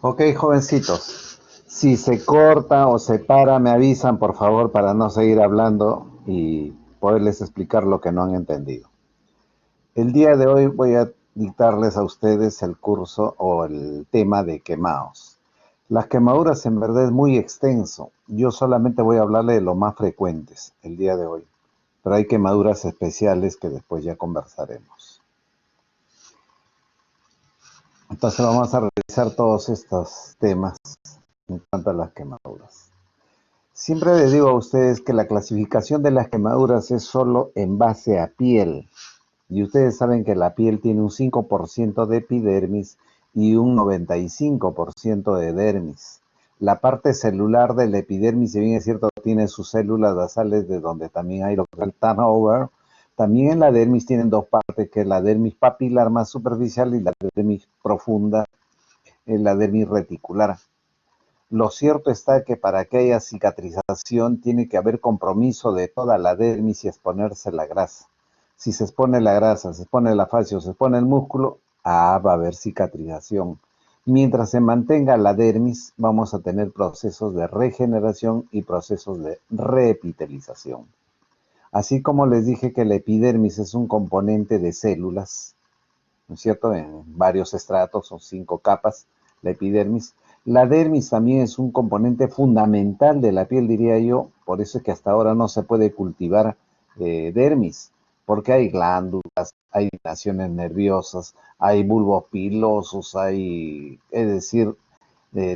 Ok, jovencitos, si se corta o se para, me avisan por favor para no seguir hablando y poderles explicar lo que no han entendido. El día de hoy voy a dictarles a ustedes el curso o el tema de quemados. Las quemaduras en verdad es muy extenso. Yo solamente voy a hablarle de lo más frecuentes el día de hoy, pero hay quemaduras especiales que después ya conversaremos. Entonces vamos a revisar todos estos temas en cuanto a las quemaduras. Siempre les digo a ustedes que la clasificación de las quemaduras es solo en base a piel. Y ustedes saben que la piel tiene un 5% de epidermis y un 95% de dermis. La parte celular del epidermis, si bien es cierto, tiene sus células basales de donde también hay lo que es el turnover. También en la dermis tienen dos partes, que es la dermis papilar más superficial y la dermis profunda, la dermis reticular. Lo cierto está que para que haya cicatrización tiene que haber compromiso de toda la dermis y exponerse la grasa. Si se expone la grasa, se expone la fascia, se expone el músculo, va a haber cicatrización. Mientras se mantenga la dermis, vamos a tener procesos de regeneración y procesos de reepitelización. Así como les dije que la epidermis es un componente de células, ¿no es cierto? En varios estratos o 5 capas, la epidermis. La dermis también es un componente fundamental de la piel, diría yo, por eso es que hasta ahora no se puede cultivar dermis, porque hay glándulas, hay terminaciones nerviosas, hay bulbos pilosos, es decir,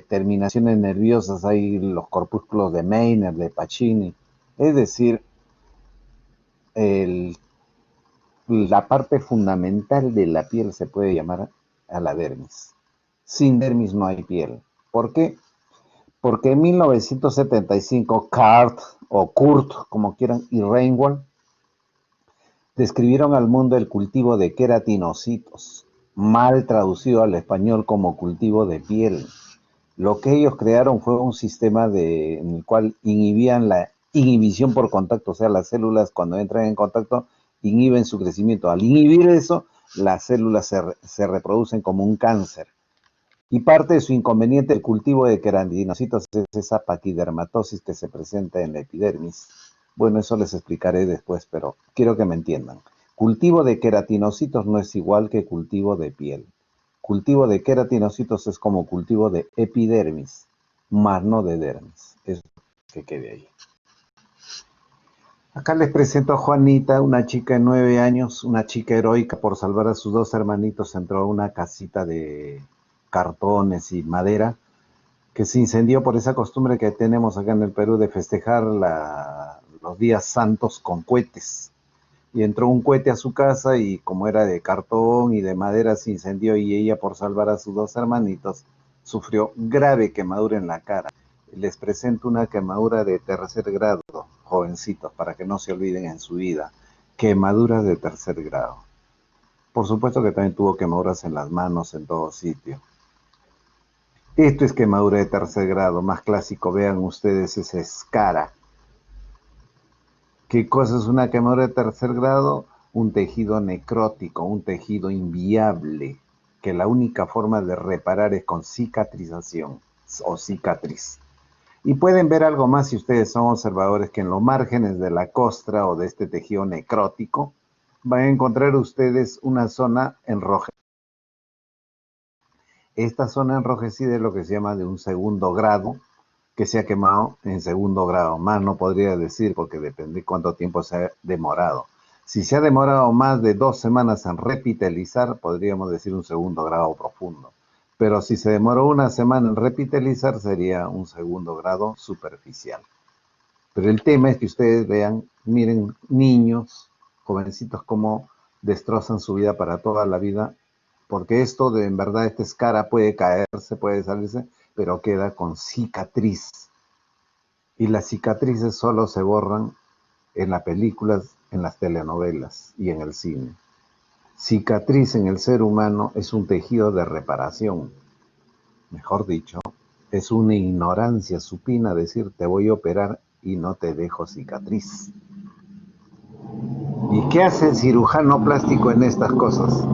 terminaciones nerviosas, hay los corpúsculos de Meiner, de Pacini, es decir, el la parte fundamental de la piel se puede llamar a la dermis. Sin dermis no hay piel. ¿Por qué? Porque en 1975 Kurt, como quieran, y Reinwald describieron al mundo el cultivo de queratinocitos, mal traducido al español como cultivo de piel. Lo que ellos crearon fue un sistema en el cual inhibían la inhibición por contacto, o sea, las células cuando entran en contacto inhiben su crecimiento. Al inhibir eso, las células se reproducen como un cáncer. Y parte de su inconveniente, el cultivo de queratinocitos, es esa paquidermatosis que se presenta en la epidermis. Bueno, eso les explicaré después, pero quiero que me entiendan. Cultivo de queratinocitos no es igual que cultivo de piel. Cultivo de queratinocitos es como cultivo de epidermis, más no de dermis. Eso que quede ahí. Acá les presento a Juanita, una chica de 9 años, una chica heroica por salvar a sus dos hermanitos. Entró a una casita de cartones y madera que se incendió por esa costumbre que tenemos acá en el Perú de festejar los días santos con cohetes. Y entró un cohete a su casa y como era de cartón y de madera se incendió y ella por salvar a sus dos hermanitos sufrió grave quemadura en la cara. Les presento una quemadura de tercer grado, jovencitos, para que no se olviden en su vida. Quemaduras de tercer grado. Por supuesto que también tuvo quemaduras en las manos, en todo sitio. Esto es quemadura de tercer grado, más clásico, vean ustedes esa escara. ¿Qué cosa es una quemadura de tercer grado? Un tejido necrótico, un tejido inviable, que la única forma de reparar es con cicatrización o cicatriz. Y pueden ver algo más si ustedes son observadores, que en los márgenes de la costra o de este tejido necrótico van a encontrar ustedes una zona enrojecida. Esta zona enrojecida es lo que se llama de un segundo grado, que se ha quemado en segundo grado. Más no podría decir porque depende cuánto tiempo se ha demorado. Si se ha demorado más de 2 semanas en repitelizar, podríamos decir un segundo grado profundo. Pero si se demoró una semana en repitelizar, sería un segundo grado superficial. Pero el tema es que ustedes vean, miren, niños, jovencitos, cómo destrozan su vida para toda la vida, porque esto de en verdad, esta escara puede caerse, puede salirse, pero queda con cicatriz. Y las cicatrices solo se borran en las películas, en las telenovelas y en el cine. Cicatriz en el ser humano es un tejido de reparación. Mejor dicho, es una ignorancia supina decir te voy a operar y no te dejo cicatriz. ¿Y qué hace el cirujano plástico en estas cosas?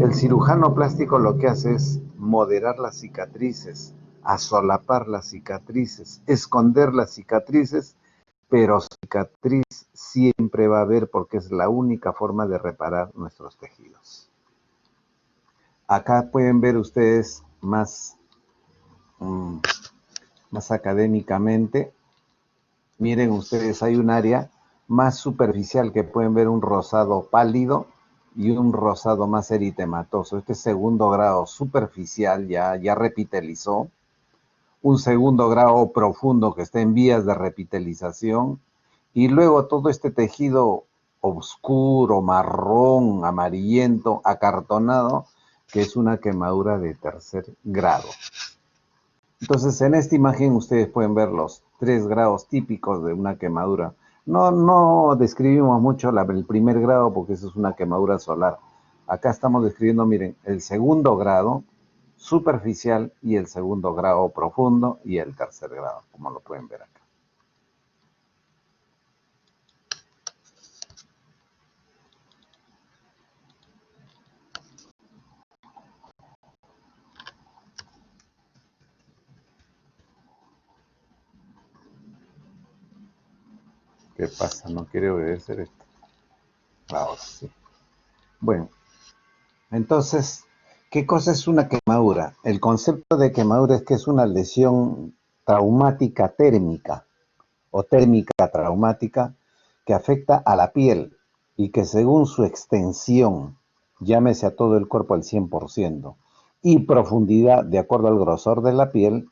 El cirujano plástico lo que hace es moderar las cicatrices, asolapar las cicatrices, esconder las cicatrices, pero cicatriz siempre va a haber porque es la única forma de reparar nuestros tejidos. Acá pueden ver ustedes más académicamente. Miren ustedes, hay un área más superficial que pueden ver un rosado pálido y un rosado más eritematoso. Este segundo grado superficial ya repitelizó. Un segundo grado profundo que está en vías de repitelización. Y luego todo este tejido oscuro, marrón, amarillento, acartonado, que es una quemadura de tercer grado. Entonces, en esta imagen ustedes pueden ver los 3 grados típicos de una quemadura. No describimos mucho el primer grado porque eso es una quemadura solar. Acá estamos describiendo, miren, el segundo grado superficial y el segundo grado profundo y el tercer grado, como lo pueden ver acá. ¿Qué pasa? ¿No quiere obedecer esto? Ahora sí. Bueno, entonces, ¿qué cosa es una quemadura? El concepto de quemadura es que es una lesión traumática térmica o térmica traumática que afecta a la piel y que según su extensión, llámese a todo el cuerpo al 100%, y profundidad de acuerdo al grosor de la piel,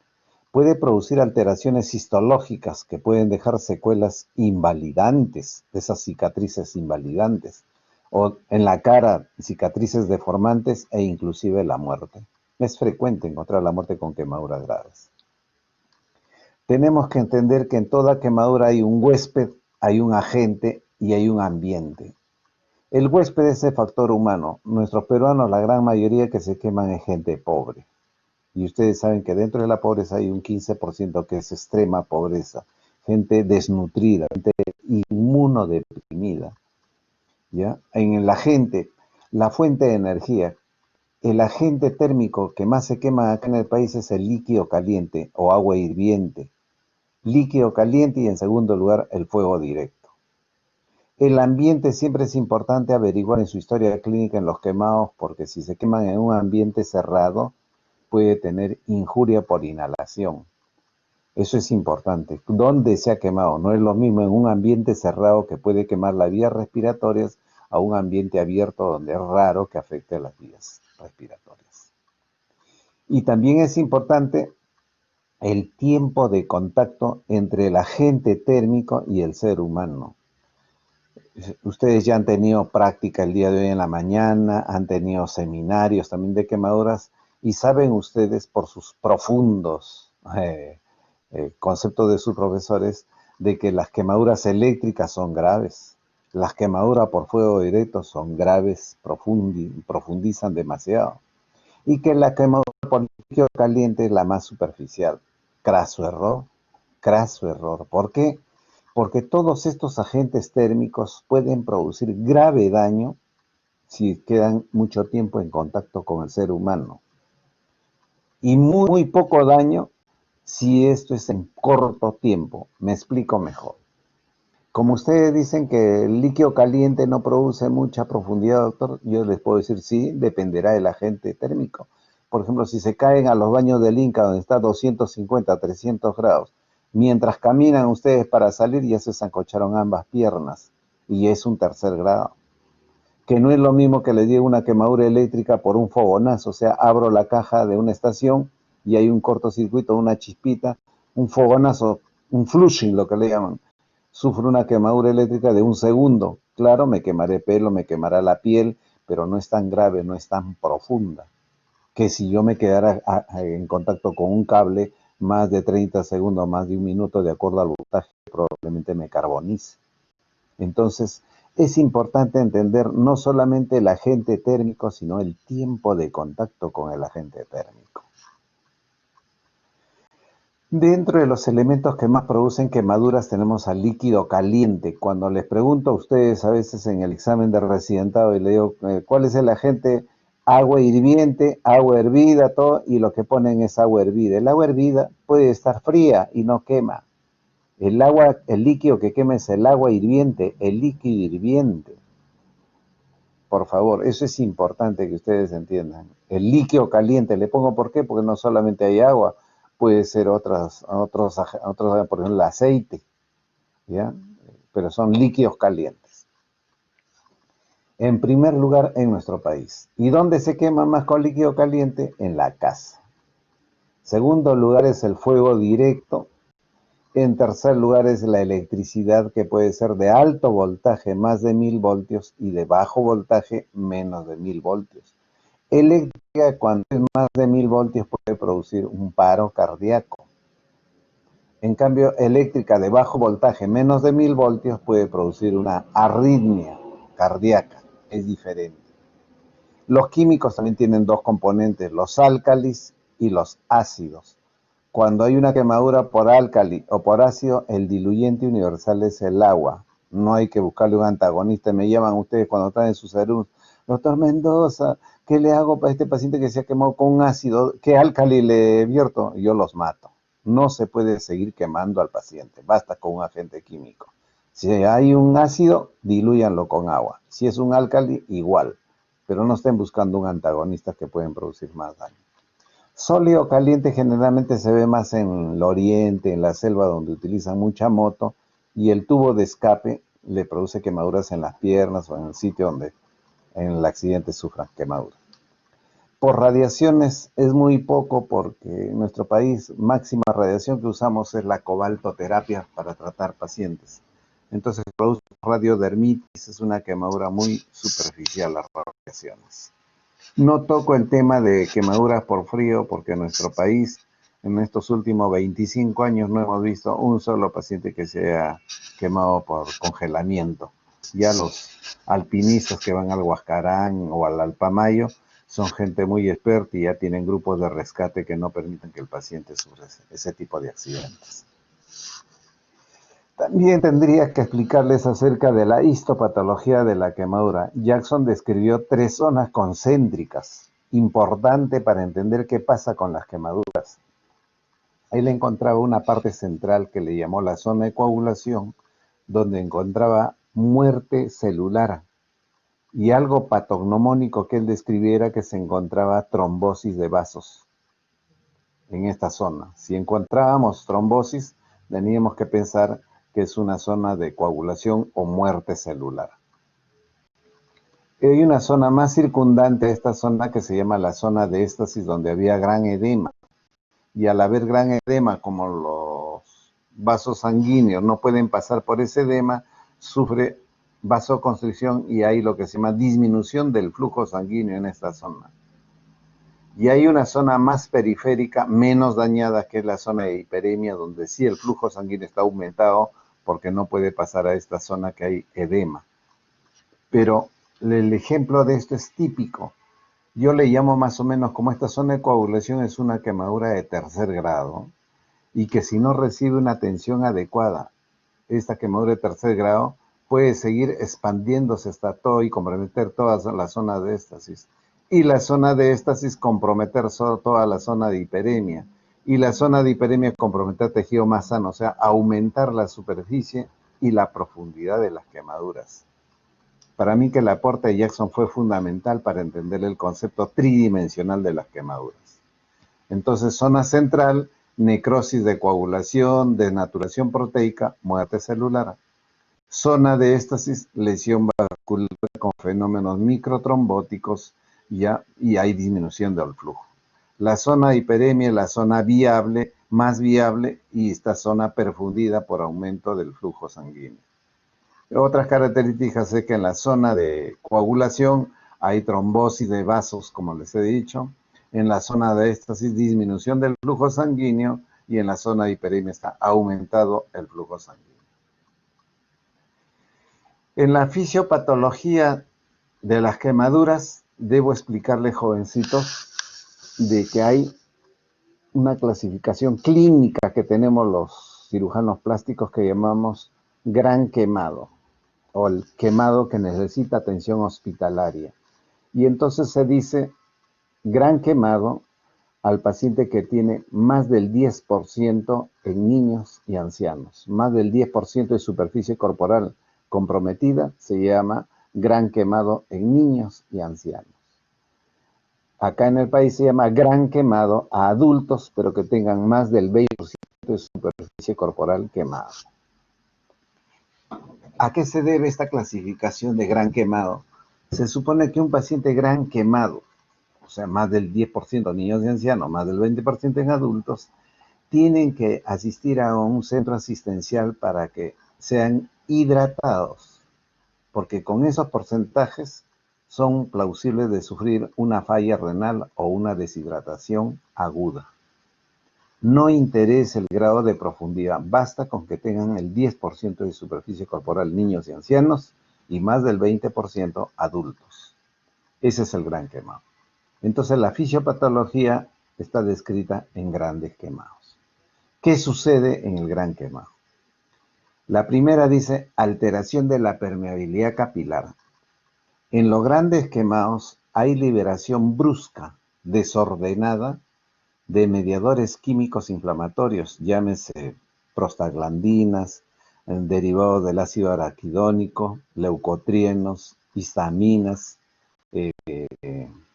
puede producir alteraciones histológicas que pueden dejar secuelas invalidantes, esas cicatrices invalidantes, o en la cara cicatrices deformantes e inclusive la muerte. Es frecuente encontrar la muerte con quemaduras graves. Tenemos que entender que en toda quemadura hay un huésped, hay un agente y hay un ambiente. El huésped es el factor humano. Nuestros peruanos, la gran mayoría que se queman es gente pobre. Y ustedes saben que dentro de la pobreza hay un 15% que es extrema pobreza, gente desnutrida, gente inmunodeprimida. ¿Ya? En la gente, la fuente de energía, el agente térmico que más se quema acá en el país es el líquido caliente o agua hirviente. Líquido caliente y en segundo lugar el fuego directo. El ambiente siempre es importante averiguar en su historia clínica en los quemados porque si se queman en un ambiente cerrado puede tener injuria por inhalación. Eso es importante. ¿Dónde se ha quemado? No es lo mismo en un ambiente cerrado que puede quemar las vías respiratorias a un ambiente abierto donde es raro que afecte las vías respiratorias. Y también es importante el tiempo de contacto entre el agente térmico y el ser humano. Ustedes ya han tenido práctica el día de hoy en la mañana, han tenido seminarios también de quemaduras y saben ustedes por sus profundos conceptos de sus profesores de que las quemaduras eléctricas son graves, las quemaduras por fuego directo son graves, profundizan demasiado y que la quemadura por líquido caliente es la más superficial. Craso error, craso error. ¿Por qué? Porque todos estos agentes térmicos pueden producir grave daño si quedan mucho tiempo en contacto con el ser humano. Y muy poco daño si esto es en corto tiempo. Me explico mejor. Como ustedes dicen que el líquido caliente no produce mucha profundidad, doctor, yo les puedo decir sí, dependerá del agente térmico. Por ejemplo, si se caen a los baños del Inca donde está 250, 300 grados, mientras caminan ustedes para salir ya se sancocharon ambas piernas y es un tercer grado. Que no es lo mismo que les diga una quemadura eléctrica por un fogonazo, o sea, abro la caja de una estación y hay un cortocircuito, una chispita, un fogonazo, un flushing, lo que le llaman. Sufro una quemadura eléctrica de un segundo. Claro, me quemaré pelo, me quemará la piel, pero no es tan grave, no es tan profunda. Que si yo me quedara en contacto con un cable más de 30 segundos, más de un minuto, de acuerdo al voltaje, probablemente me carbonice. Entonces, es importante entender no solamente el agente térmico, sino el tiempo de contacto con el agente térmico. Dentro de los elementos que más producen quemaduras tenemos al líquido caliente. Cuando les pregunto a ustedes a veces en el examen de residentado y le digo, ¿cuál es el agente agua hirviente, agua hervida, todo, y lo que ponen es agua hervida. El agua hervida puede estar fría y no quema. El líquido que quema es el agua hirviente, el líquido hirviente. Por favor, eso es importante que ustedes entiendan. El líquido caliente, le pongo por qué, porque no solamente hay agua, puede ser otros, por ejemplo, el aceite, ¿ya? Pero son líquidos calientes. En primer lugar, en nuestro país. ¿Y dónde se quema más con líquido caliente? En la casa. Segundo lugar es el fuego directo. En tercer lugar es la electricidad, que puede ser de alto voltaje, más de 1000 voltios, y de bajo voltaje, menos de 1000 voltios. Eléctrica, cuando es más de 1000 voltios, puede producir un paro cardíaco. En cambio, eléctrica de bajo voltaje, menos de 1000 voltios, puede producir una arritmia cardíaca. Es diferente. Los químicos también tienen dos componentes, los álcalis y los ácidos. Cuando hay una quemadura por álcali o por ácido, el diluyente universal es el agua. No hay que buscarle un antagonista. Me llaman ustedes cuando están en sus salud. Doctor Mendoza, ¿qué le hago para este paciente que se ha quemado con un ácido? ¿Qué álcali le vierto? Yo los mato. No se puede seguir quemando al paciente. Basta con un agente químico. Si hay un ácido, dilúyanlo con agua. Si es un álcali, igual. Pero no estén buscando un antagonista que pueden producir más daño. Sólido caliente generalmente se ve más en el oriente, en la selva, donde utilizan mucha moto, y el tubo de escape le produce quemaduras en las piernas o en el sitio donde en el accidente sufran quemaduras. Por radiaciones es muy poco, porque en nuestro país máxima radiación que usamos es la cobaltoterapia para tratar pacientes. Entonces produce radiodermitis, es una quemadura muy superficial las radiaciones. No toco el tema de quemaduras por frío, porque en nuestro país en estos últimos 25 años no hemos visto un solo paciente que se haya quemado por congelamiento. Ya los alpinistas que van al Huascarán o al Alpamayo son gente muy experta y ya tienen grupos de rescate que no permiten que el paciente sufra ese tipo de accidentes. También tendría que explicarles acerca de la histopatología de la quemadura. Jackson describió 3 zonas concéntricas, importante para entender qué pasa con las quemaduras. Él encontraba una parte central que le llamó la zona de coagulación, donde encontraba muerte celular, y algo patognomónico que él describiera, que se encontraba trombosis de vasos en esta zona. Si encontrábamos trombosis, teníamos que pensar que es una zona de coagulación o muerte celular. Hay una zona más circundante a esta zona que se llama la zona de éstasis, donde había gran edema. Y al haber gran edema, como los vasos sanguíneos no pueden pasar por ese edema, sufre vasoconstricción y hay lo que se llama disminución del flujo sanguíneo en esta zona. Y hay una zona más periférica, menos dañada, que es la zona de hiperemia, donde sí el flujo sanguíneo está aumentado porque no puede pasar a esta zona que hay edema. Pero el ejemplo de esto es típico. Yo le llamo más o menos como esta zona de coagulación es una quemadura de tercer grado y que si no recibe una atención adecuada, esta quemadura de tercer grado puede seguir expandiéndose hasta todo y comprometer toda la zona de éstasis. Y la zona de éstasis comprometer toda la zona de hiperemia. Y la zona de hiperemia comprometer tejido más sano, o sea, aumentar la superficie y la profundidad de las quemaduras. Para mí que el aporte de Jackson fue fundamental para entender el concepto tridimensional de las quemaduras. Entonces, zona central, necrosis de coagulación, desnaturación proteica, muerte celular. Zona de éstasis, lesión vascular con fenómenos microtrombóticos, ¿ya? Y hay disminución del flujo. La zona de hiperemia es la zona viable, más viable, y esta zona perfundida por aumento del flujo sanguíneo. Otras características es que en la zona de coagulación hay trombosis de vasos, como les he dicho. En la zona de éstasis, disminución del flujo sanguíneo, y en la zona de hiperemia está aumentado el flujo sanguíneo. En la fisiopatología de las quemaduras, debo explicarles, jovencitos, de que hay una clasificación clínica que tenemos los cirujanos plásticos que llamamos gran quemado, o el quemado que necesita atención hospitalaria. Y entonces se dice gran quemado al paciente que tiene más del 10% en niños y ancianos. Más del 10% de superficie corporal comprometida se llama gran quemado en niños y ancianos. Acá en el país se llama gran quemado a adultos, pero que tengan más del 20% de superficie corporal quemada. ¿A qué se debe esta clasificación de gran quemado? Se supone que un paciente gran quemado, o sea, más del 10% en niños y ancianos, más del 20% en adultos, tienen que asistir a un centro asistencial para que sean hidratados, porque con esos porcentajes son plausibles de sufrir una falla renal o una deshidratación aguda. No interesa el grado de profundidad, basta con que tengan el 10% de superficie corporal niños y ancianos y más del 20% adultos. Ese es el gran quemado. Entonces la fisiopatología está descrita en grandes quemados. ¿Qué sucede en el gran quemado? La primera dice alteración de la permeabilidad capilar. En los grandes quemados hay liberación brusca, desordenada, de mediadores químicos inflamatorios, llámese prostaglandinas, derivados del ácido araquidónico, leucotrienos, histaminas,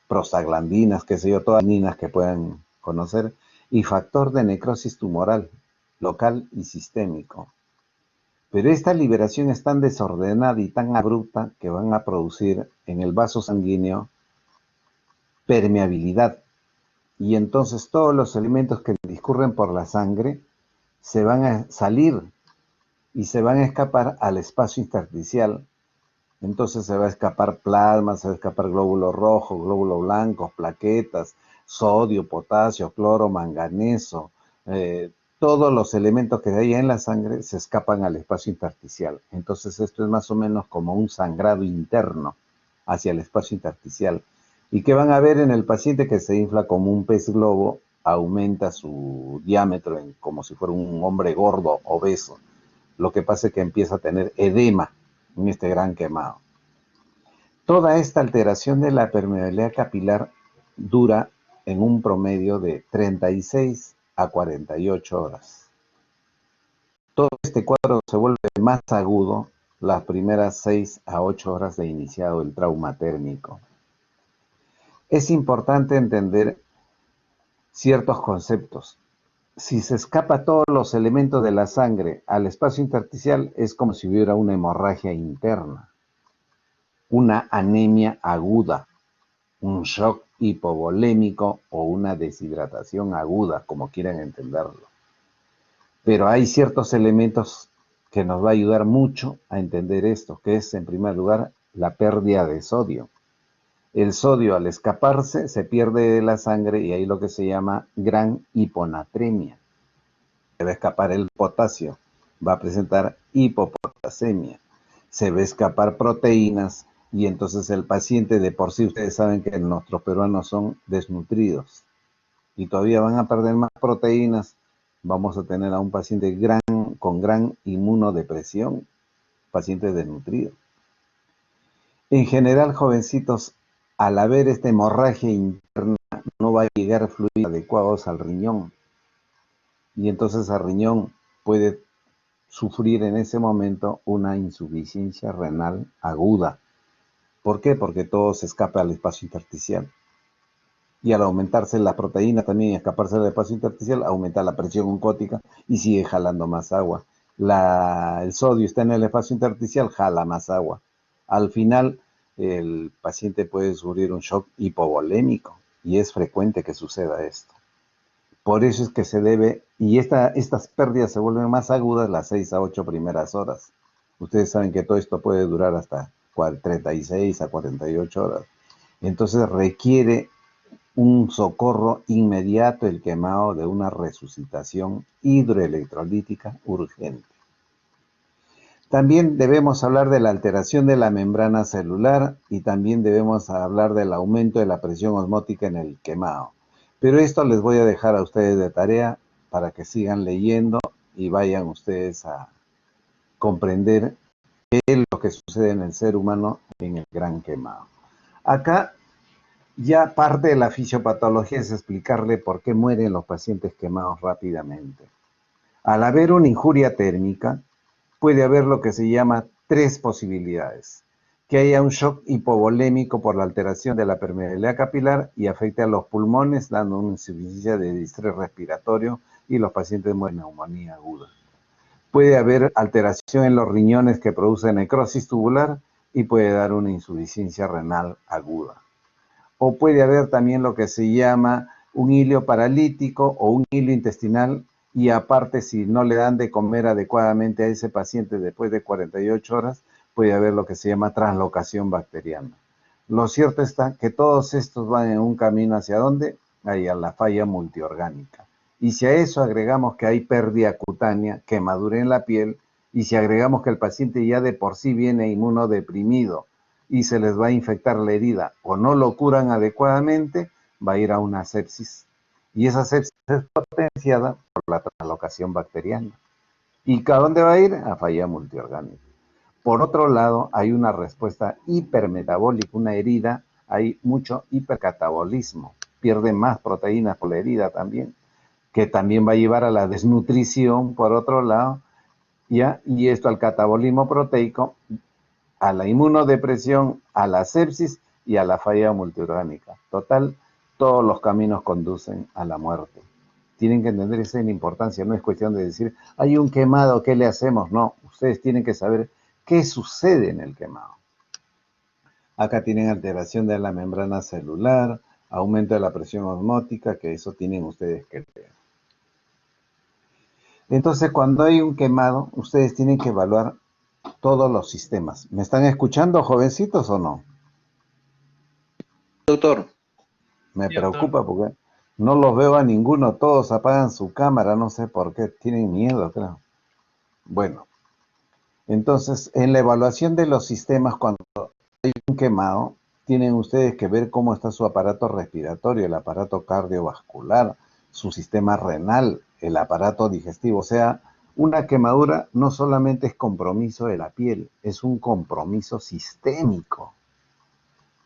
prostaglandinas, qué sé yo, todas las ninas que puedan conocer, y factor de necrosis tumoral, local y sistémico. Pero esta liberación es tan desordenada y tan abrupta que van a producir en el vaso sanguíneo permeabilidad. Y entonces todos los elementos que discurren por la sangre se van a salir y se van a escapar al espacio intersticial. Entonces se va a escapar plasma, se va a escapar glóbulos rojos, glóbulos blancos, plaquetas, sodio, potasio, cloro, manganeso. Todos los elementos que hay en la sangre se escapan al espacio intersticial. Entonces esto es más o menos como un sangrado interno hacia el espacio intersticial. ¿Y qué van a ver en el paciente que se infla como un pez globo? Aumenta su diámetro como si fuera un hombre gordo, obeso. Lo que pasa es que empieza a tener edema en este gran quemado. Toda esta alteración de la permeabilidad capilar dura en un promedio de 36 a 48 horas. Todo este cuadro se vuelve más agudo las primeras 6 a 8 horas de iniciado el trauma térmico. Es importante entender ciertos conceptos. Si se escapa todos los elementos de la sangre al espacio intersticial, es como si hubiera una hemorragia interna, una anemia aguda, un shock hipovolémico o una deshidratación aguda, como quieran entenderlo. Pero hay ciertos elementos que nos va a ayudar mucho a entender esto, que es, en primer lugar, la pérdida de sodio. El sodio, al escaparse, se pierde de la sangre y ahí lo que se llama gran hiponatremia. Se va a escapar el potasio, va a presentar hipopotasemia. Se va a escapar proteínas y entonces el paciente, de por sí ustedes saben que nuestros peruanos son desnutridos y todavía van a perder más proteínas. Vamos a tener a un paciente con gran inmunodepresión, paciente desnutrido. En general, jovencitos, al haber esta hemorragia interna, no va a llegar fluidos adecuados al riñón. Y entonces el riñón puede sufrir en ese momento una insuficiencia renal aguda. ¿Por qué? Porque todo se escapa al espacio intersticial. Y al aumentarse la proteína también y escaparse del espacio intersticial, aumenta la presión oncótica y sigue jalando más agua. El sodio está en el espacio intersticial, jala más agua. Al final, el paciente puede sufrir un shock hipovolémico y es frecuente que suceda esto. Por eso es que se debe, y estas pérdidas se vuelven más agudas las 6 a 8 primeras horas. Ustedes saben que todo esto puede durar hasta 36 a 48 horas. Entonces requiere un socorro inmediato, el quemado de una resucitación hidroelectrolítica urgente. También debemos hablar de la alteración de la membrana celular y también debemos hablar del aumento de la presión osmótica en el quemado. Pero esto les voy a dejar a ustedes de tarea para que sigan leyendo y vayan ustedes a comprender qué es lo que sucede en el ser humano en el gran quemado. Acá Ya parte de la fisiopatología es explicarle por qué mueren los pacientes quemados rápidamente. Al haber una injuria térmica, puede haber lo que se llama tres posibilidades. Que haya un shock hipovolémico por la alteración de la permeabilidad capilar y afecte a los pulmones, dando una insuficiencia de distrés respiratorio y los pacientes mueren de neumonía aguda. Puede haber alteración en los riñones que produce necrosis tubular y puede dar una insuficiencia renal aguda. O puede haber también lo que se llama un hilio paralítico o un hilio intestinal y aparte si no le dan de comer adecuadamente a ese paciente después de 48 horas, puede haber lo que se llama translocación bacteriana. Lo cierto está que todos estos van en un camino hacia dónde? Hacia la falla multiorgánica. Y si a eso agregamos que hay pérdida cutánea, quemadura en la piel, y si agregamos que el paciente ya de por sí viene inmunodeprimido, y se les va a infectar la herida o no lo curan adecuadamente, va a ir a una sepsis. Y esa sepsis es potenciada por la translocación bacteriana. ¿Y a dónde va a ir? A falla multiorgánica. Por otro lado, hay una respuesta hipermetabólica, una herida, hay mucho hipercatabolismo, pierde más proteínas por la herida también, que también va a llevar a la desnutrición, por otro lado, ¿ya? Y esto al catabolismo proteico, a la inmunodepresión, a la sepsis y a la falla multiorgánica. Total, todos los caminos conducen a la muerte. Tienen que entender esa importancia, no es cuestión de decir, hay un quemado, ¿qué le hacemos? No, ustedes tienen que saber qué sucede en el quemado. Acá tienen alteración de la membrana celular, aumento de la presión osmótica, que eso tienen ustedes que ver. Entonces, cuando hay un quemado, ustedes tienen que evaluar todos los sistemas. ¿Me están escuchando, jovencitos, o no? Doctor. Me Sí, doctor. preocupa porque no los veo a ninguno, todos apagan su cámara, no sé por qué, tienen miedo, creo. Bueno, entonces, en la evaluación de los sistemas, cuando hay un quemado, tienen ustedes que ver cómo está su aparato respiratorio, el aparato cardiovascular, su sistema renal, el aparato digestivo. O sea, una quemadura no solamente es compromiso de la piel, es un compromiso sistémico.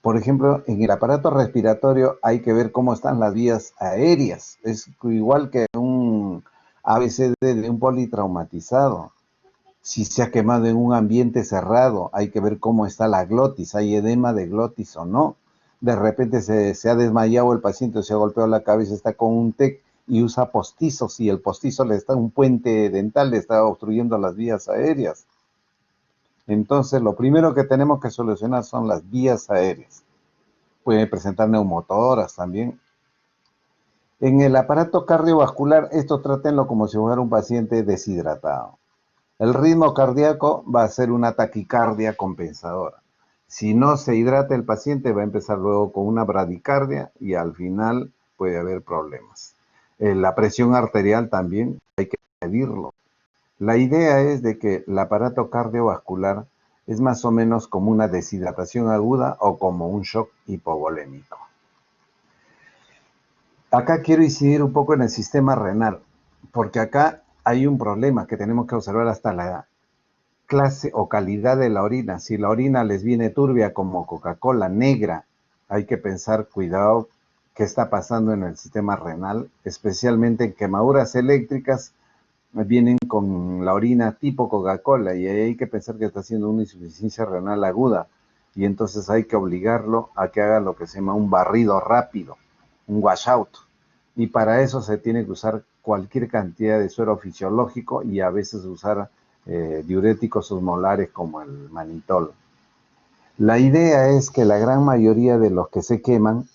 Por ejemplo, en el aparato respiratorio hay que ver cómo están las vías aéreas. Es igual que un ABCD de un politraumatizado. Si se ha quemado en un ambiente cerrado, hay que ver cómo está la glotis, hay edema de glotis o no. De repente se ha desmayado el paciente, se ha golpeado la cabeza, está con un TEC y usa postizos y el postizo le está, un puente dental le está obstruyendo las vías aéreas. Entonces, lo primero que tenemos que solucionar son las vías aéreas. Puede presentar neumotoras también. En el aparato cardiovascular, esto trátenlo como si fuera un paciente deshidratado. El ritmo cardíaco va a ser una taquicardia compensadora. Si no se hidrata el paciente, va a empezar luego con una bradicardia y al final puede haber problemas. La presión arterial también hay que medirlo. La idea es de que el aparato cardiovascular es más o menos como una deshidratación aguda o como un shock hipovolémico. Acá quiero incidir un poco en el sistema renal, porque acá hay un problema que tenemos que observar hasta la clase o calidad de la orina. Si la orina les viene turbia como Coca-Cola negra, hay que pensar, cuidado, qué está pasando en el sistema renal, especialmente en quemaduras eléctricas, vienen con la orina tipo Coca-Cola y ahí hay que pensar que está haciendo una insuficiencia renal aguda y entonces hay que obligarlo a que haga lo que se llama un barrido rápido, un washout. Y para eso se tiene que usar cualquier cantidad de suero fisiológico y a veces usar diuréticos osmolares como el manitol. La idea es que la gran mayoría de los que se queman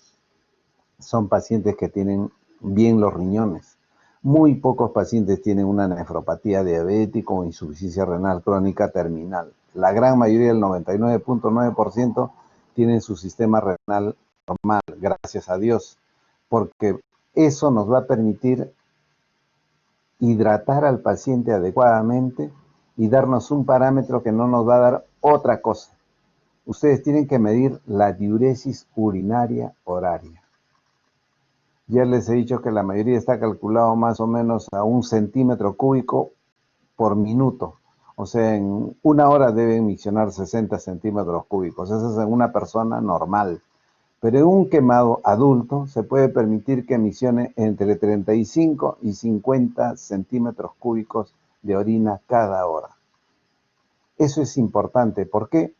son pacientes que tienen bien los riñones. Muy pocos pacientes tienen una nefropatía diabética o insuficiencia renal crónica terminal. La gran mayoría, el 99.9%, tienen su sistema renal normal, gracias a Dios, porque eso nos va a permitir hidratar al paciente adecuadamente y darnos un parámetro que no nos va a dar otra cosa. Ustedes tienen que medir la diuresis urinaria horaria. Ya les he dicho que la mayoría está calculado más o menos a 1 centímetro cúbico por minuto. O sea, en una hora deben miccionar 60 centímetros cúbicos. Esa es en una persona normal. Pero en un quemado adulto se puede permitir que emisione entre 35 y 50 centímetros cúbicos de orina cada hora. Eso es importante. ¿Por qué?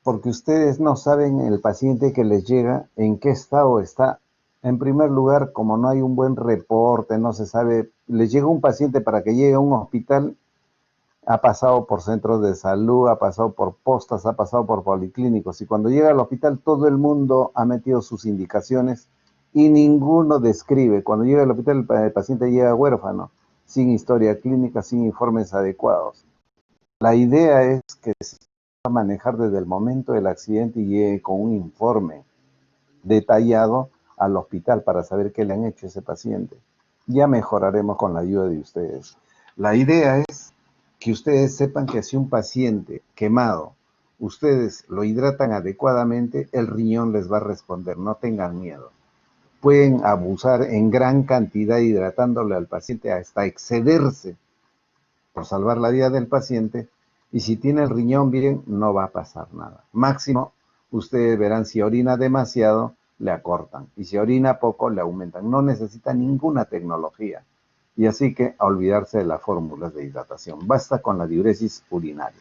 Porque ustedes no saben el paciente que les llega en qué estado está. En primer lugar, como no hay un buen reporte, no se sabe, les llega un paciente para que llegue a un hospital, ha pasado por centros de salud, ha pasado por postas, ha pasado por policlínicos, y cuando llega al hospital todo el mundo ha metido sus indicaciones y ninguno describe. Cuando llega al hospital el paciente llega huérfano, sin historia clínica, sin informes adecuados. La idea es que se va a manejar desde el momento del accidente y llegue con un informe detallado al hospital para saber qué le han hecho a ese paciente. Ya mejoraremos con la ayuda de ustedes. La idea es que ustedes sepan que si un paciente quemado, ustedes lo hidratan adecuadamente, el riñón les va a responder, no tengan miedo. Pueden abusar en gran cantidad hidratándole al paciente hasta excederse por salvar la vida del paciente, y si tiene el riñón bien, no va a pasar nada. Máximo, ustedes verán si orina demasiado, le acortan, y si orina poco, le aumentan. No necesita ninguna tecnología. Y así que a olvidarse de las fórmulas de hidratación. Basta con la diuresis urinaria.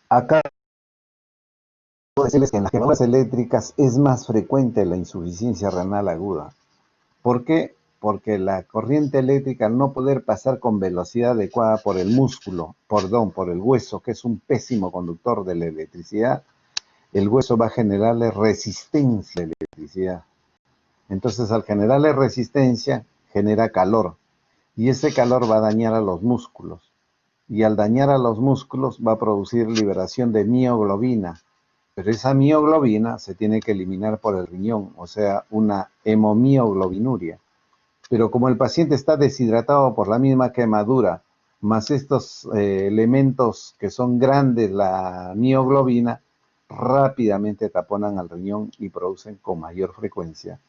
Acá puedo decirles que en las quemaduras eléctricas es más frecuente la insuficiencia renal aguda. ¿Por qué? Porque la corriente eléctrica, al no poder pasar con velocidad adecuada por el músculo, por el hueso, que es un pésimo conductor de la electricidad, el hueso va a generarle resistencia a la electricidad. Entonces, al generarle resistencia, genera calor. Y ese calor va a dañar a los músculos. Y al dañar a los músculos va a producir liberación de mioglobina. Pero esa mioglobina se tiene que eliminar por el riñón, o sea, una hemomioglobinúria. Pero como el paciente está deshidratado por la misma quemadura, más estos elementos que son grandes, la mioglobina, rápidamente taponan al riñón y producen con mayor frecuencia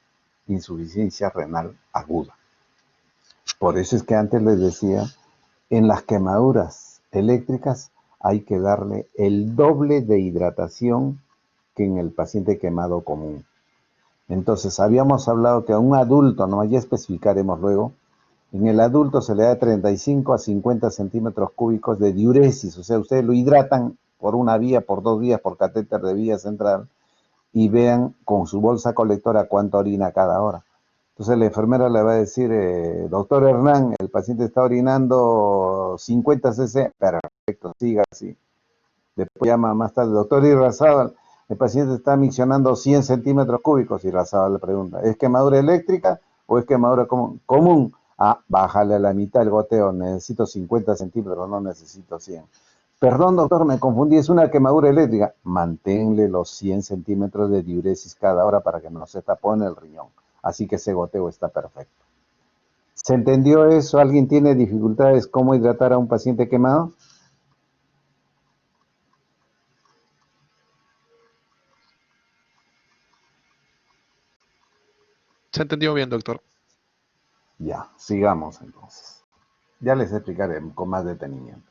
insuficiencia renal aguda. Por eso es que antes les decía, en las quemaduras eléctricas hay que darle el doble de hidratación que en el paciente quemado común. Entonces, habíamos hablado que a un adulto, no, ya especificaremos luego, en el adulto se le da 35 a 50 centímetros cúbicos de diuresis, o sea, ustedes lo hidratan por una vía, por 2 vías, por catéter de vía central, y vean con su bolsa colectora cuánta orina cada hora. Entonces la enfermera le va a decir, doctor Hernán, el paciente está orinando 50 cc, perfecto, siga así. Después llama más tarde, doctor Irrazábal, el paciente está miccionando 100 centímetros cúbicos. Irrazábal le pregunta, ¿es quemadura eléctrica o es quemadura común? Ah, bájale a la mitad el goteo, necesito 50 centímetros, no necesito 100. Perdón, doctor, me confundí, es una quemadura eléctrica. Manténle los 100 centímetros de diuresis cada hora para que no se tapone el riñón. Así que ese goteo está perfecto. ¿Se entendió eso? ¿Alguien tiene dificultades cómo hidratar a un paciente quemado? Se entendió bien, doctor. Ya, sigamos entonces. Ya les explicaré con más detenimiento.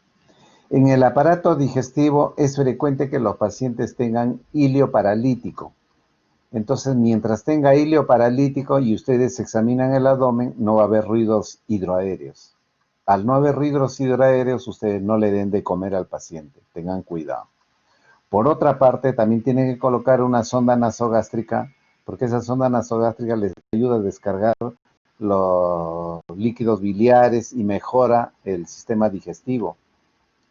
En el aparato digestivo es frecuente que los pacientes tengan hilio paralítico. Entonces, mientras tenga hilio paralítico y ustedes examinan el abdomen, no va a haber ruidos hidroaéreos. Al no haber ruidos hidroaéreos, ustedes no le den de comer al paciente. Tengan cuidado. Por otra parte, también tienen que colocar una sonda nasogástrica, porque esa sonda nasogástrica les ayuda a descargar los líquidos biliares y mejora el sistema digestivo.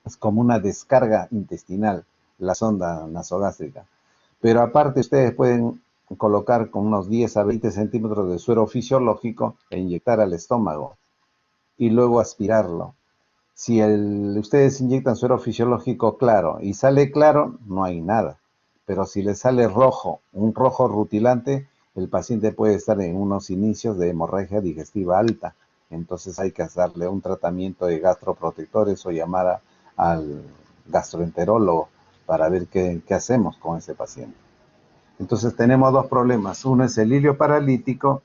Es como una descarga intestinal, la sonda nasogástrica. Pero aparte, ustedes pueden colocar con unos 10 a 20 centímetros de suero fisiológico e inyectar al estómago y luego aspirarlo. Si ustedes inyectan suero fisiológico claro y sale claro, no hay nada. Pero si le sale rojo, un rojo rutilante, el paciente puede estar en unos inicios de hemorragia digestiva alta. Entonces hay que darle un tratamiento de gastroprotectores o llamar al gastroenterólogo para ver qué hacemos con ese paciente. Entonces tenemos dos problemas. Uno es el hilio paralítico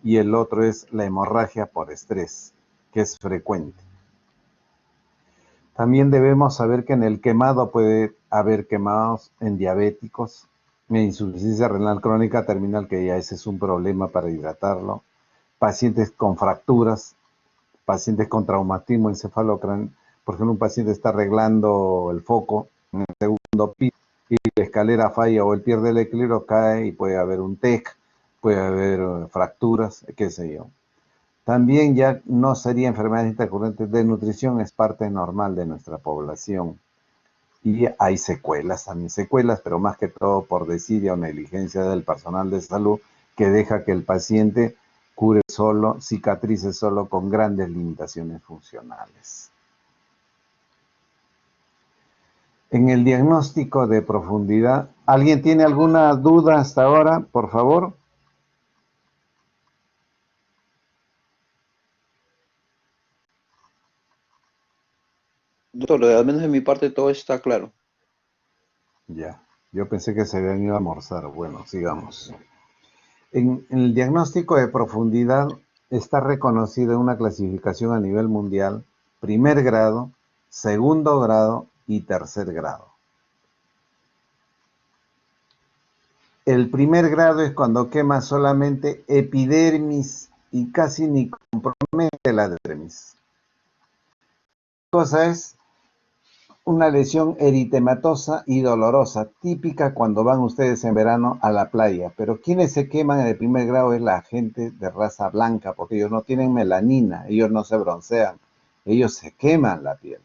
y el otro es la hemorragia por estrés, que es frecuente. También debemos saber que en el quemado puede haber quemados en diabéticos, en insuficiencia renal crónica terminal, que ya ese es un problema para hidratarlo, pacientes con fracturas, pacientes con traumatismo encefalocraneal. Por ejemplo, un paciente está arreglando el foco en el segundo piso y la escalera falla o él pierde el equilibrio, cae y puede haber un TEC, puede haber fracturas, qué sé yo. También ya no sería enfermedades intercurrentes de nutrición, es parte normal de nuestra población. Y hay secuelas, también secuelas, pero más que todo por desidia o negligencia del personal de salud que deja que el paciente cure solo, cicatrice solo con grandes limitaciones funcionales. En el diagnóstico de profundidad, ¿alguien tiene alguna duda hasta ahora, por favor? Doctor, al menos de mi parte todo está claro. Ya, yo pensé que se habían ido a almorzar. Bueno, sigamos. En el diagnóstico de profundidad está reconocida una clasificación a nivel mundial: primer grado, segundo grado y tercer grado. El primer grado es cuando quema solamente epidermis y casi ni compromete la dermis. La cosa es una lesión eritematosa y dolorosa, típica cuando van ustedes en verano a la playa. Pero quienes se queman en el primer grado es la gente de raza blanca, porque ellos no tienen melanina, ellos no se broncean, ellos se queman la piel.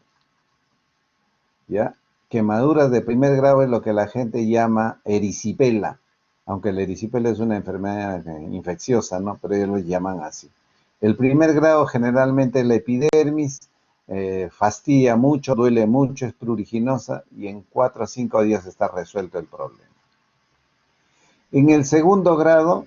¿Ya? Quemaduras de primer grado es lo que la gente llama erisipela, aunque el erisipela es una enfermedad infecciosa, ¿no? Pero ellos lo llaman así. El primer grado generalmente es la epidermis, fastidia mucho, duele mucho, es pruriginosa y en 4 a 5 días está resuelto el problema. En el segundo grado,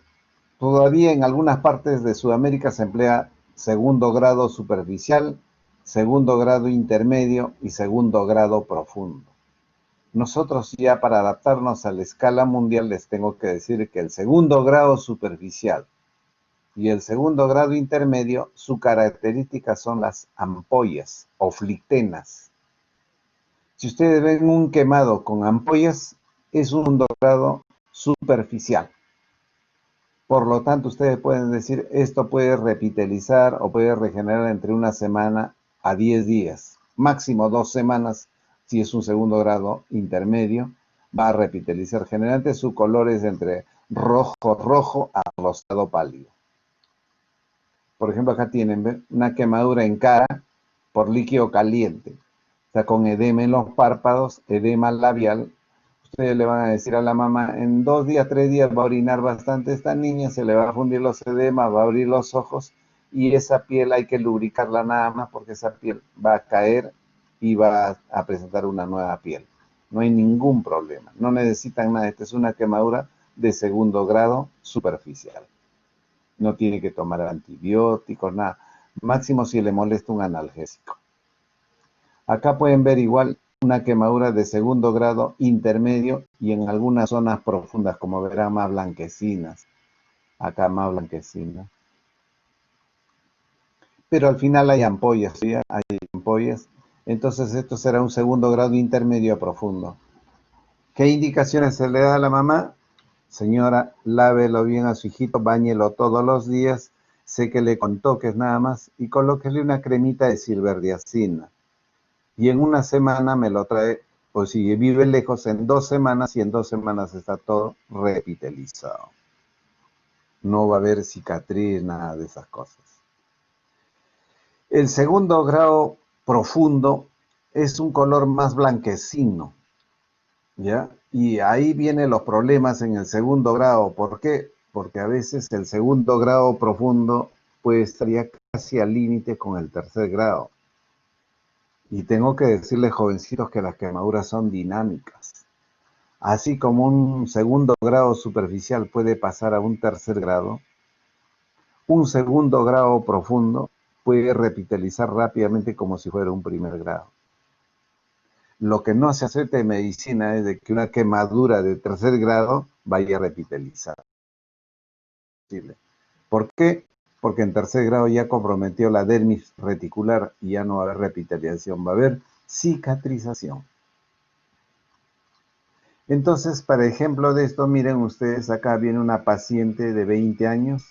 todavía en algunas partes de Sudamérica se emplea segundo grado superficial, segundo grado intermedio y segundo grado profundo. Nosotros ya para adaptarnos a la escala mundial les tengo que decir que el segundo grado superficial y el segundo grado intermedio, su característica son las ampollas o flictenas. Si ustedes ven un quemado con ampollas, es un segundo grado superficial. Por lo tanto, ustedes pueden decir, esto puede repitelizar o puede regenerar entre una semana a 10 días, máximo 2 semanas, si es un segundo grado intermedio, va a repitelizar. Generalmente su color es entre rojo a rosado pálido. Por ejemplo, acá tienen una quemadura en cara por líquido caliente, o sea, con edema en los párpados, edema labial. Ustedes le van a decir a la mamá, en 2 días, 3 días va a orinar bastante esta niña, se le va a fundir los edemas, va a abrir los ojos y esa piel hay que lubricarla nada más porque esa piel va a caer y va a presentar una nueva piel. No hay ningún problema, no necesitan nada. Esta es una quemadura de segundo grado superficial. No tiene que tomar antibióticos, nada. Máximo si le molesta un analgésico. Acá pueden ver igual una quemadura de segundo grado intermedio y en algunas zonas profundas, como verán, más blanquecinas. Acá más blanquecinas. Pero al final hay ampollas, ¿sí? Hay ampollas. Entonces esto será un segundo grado intermedio a profundo. ¿Qué indicaciones se le da a la mamá? Señora, lávelo bien a su hijito, báñelo todos los días, séquele con toques nada más y colóquele una cremita de silverdiazina. Y en una semana me lo trae, o si vive lejos, en 2 semanas, y en 2 semanas está todo repitelizado. No va a haber cicatriz, nada de esas cosas. El segundo grado profundo es un color más blanquecino, ¿ya? Y ahí vienen los problemas en el segundo grado. ¿Por qué? Porque a veces el segundo grado profundo puede estar ya casi al límite con el tercer grado. Y tengo que decirles, jovencitos, que las quemaduras son dinámicas. Así como un segundo grado superficial puede pasar a un tercer grado, un segundo grado profundo puede repitalizar rápidamente como si fuera un primer grado. Lo que no se acepta en medicina es de que una quemadura de tercer grado vaya a repitalizar. ¿Por qué? Porque en tercer grado ya comprometió la dermis reticular y ya no va a haber repitalización, va a haber cicatrización. Entonces, para ejemplo de esto, miren ustedes, acá viene una paciente de 20 años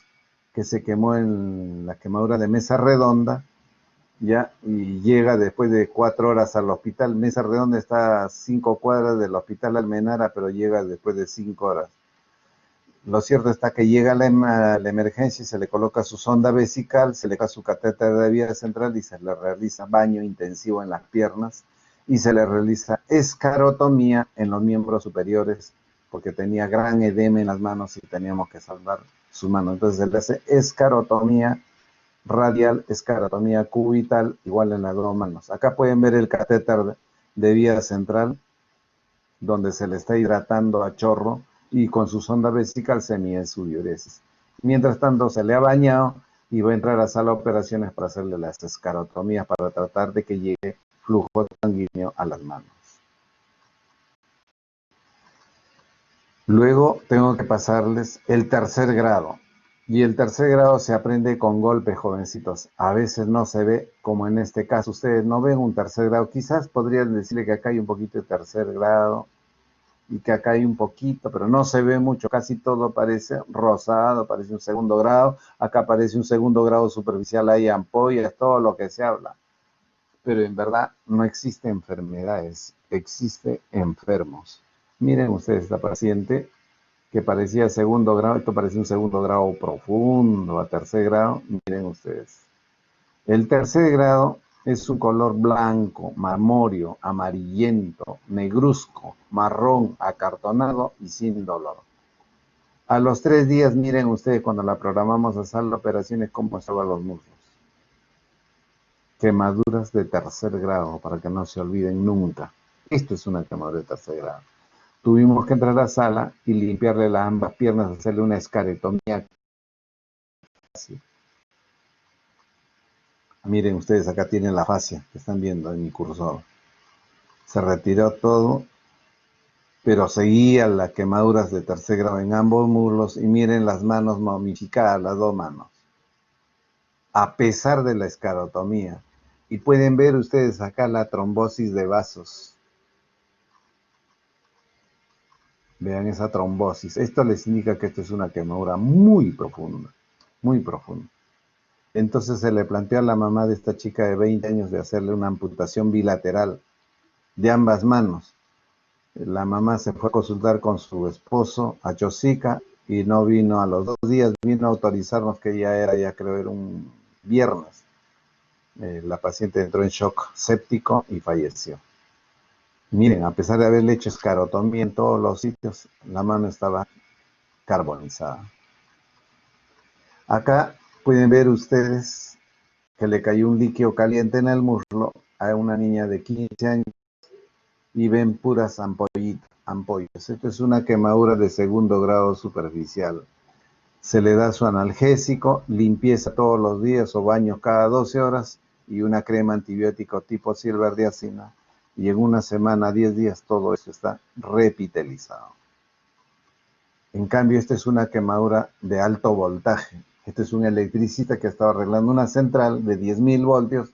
que se quemó en la quemadura de Mesa Redonda, ya, y llega después de 4 horas al hospital. Mesa Redonda está a 5 cuadras del hospital Almenara, pero llega después de 5 horas. Lo cierto está que llega a la emergencia y se le coloca su sonda vesical, se le coloca su catéter de vía central y se le realiza baño intensivo en las piernas y se le realiza escarotomía en los miembros superiores porque tenía gran edema en las manos y teníamos que salvar sus manos. Entonces se le hace escarotomía radial, escarotomía cubital, igual en las dos manos. Acá pueden ver el catéter de vía central donde se le está hidratando a chorro y con su sonda vesical se mide su diuresis. Mientras tanto se le ha bañado y va a entrar a sala de operaciones para hacerle las escarotomías para tratar de que llegue flujo sanguíneo a las manos. Luego tengo que pasarles el tercer grado. Y el tercer grado se aprende con golpes, jovencitos. A veces no se ve, como en este caso. Ustedes no ven un tercer grado. Quizás podrían decirle que acá hay un poquito de tercer grado y que acá hay un poquito, pero no se ve mucho. Casi todo parece rosado, parece un segundo grado. Acá parece un segundo grado superficial. Hay ampollas, todo lo que se habla. Pero en verdad no existe enfermedades, existe enfermos. Miren ustedes esta paciente que parecía segundo grado, esto parecía un segundo grado profundo, a tercer grado, miren ustedes. El tercer grado es un color blanco, marmóreo, amarillento, negruzco, marrón, acartonado y sin dolor. A los 3 días, miren ustedes, cuando la programamos a sala de operaciones, cómo estaban los muslos. Quemaduras de tercer grado, para que no se olviden nunca. Esto es una quemadura de tercer grado. Tuvimos que entrar a la sala y limpiarle las ambas piernas, hacerle una escarotomía. Miren ustedes, acá tienen la fascia que están viendo en mi cursor. Se retiró todo, pero seguía las quemaduras de tercer grado en ambos muslos y miren las manos momificadas, las dos manos. A pesar de la escarotomía. Y pueden ver ustedes acá la trombosis de vasos. Vean esa trombosis. Esto les indica que esto es una quemadura muy profunda, muy profunda. Entonces se le planteó a la mamá de esta chica de 20 años de hacerle una amputación bilateral de ambas manos. La mamá se fue a consultar con su esposo a Chosica y no vino a los 2 días, vino a autorizarnos que ya creo era un viernes. La paciente entró en shock séptico y falleció. Miren, a pesar de haberle hecho escarotomía en todos los sitios, la mano estaba carbonizada. Acá pueden ver ustedes que le cayó un líquido caliente en el muslo a una niña de 15 años y ven puras ampollas. Esto es una quemadura de segundo grado superficial. Se le da su analgésico, limpieza todos los días o baños cada 12 horas y una crema antibiótico tipo silverdiazina. Y en una semana, 10 días, todo eso está repitelizado. En cambio, esta es una quemadura de alto voltaje. Este es un electricista que estaba arreglando una central de 10.000 voltios.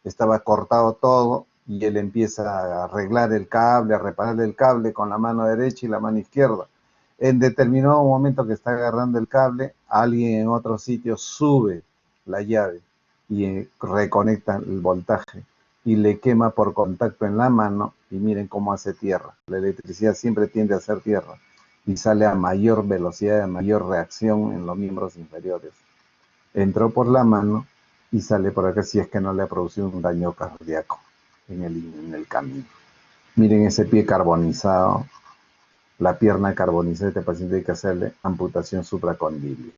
Estaba cortado todo y él empieza a arreglar el cable, a reparar el cable con la mano derecha y la mano izquierda. En determinado momento que está agarrando el cable, alguien en otro sitio sube la llave y reconecta el voltaje y le quema por contacto en la mano y miren cómo hace tierra. La electricidad siempre tiende a hacer tierra y sale a mayor velocidad, a mayor reacción en los miembros inferiores. Entró por la mano y sale por acá si es que no le ha producido un daño cardíaco en el camino. Miren ese pie carbonizado, la pierna carbonizada. Este paciente hay que hacerle amputación supracondilia.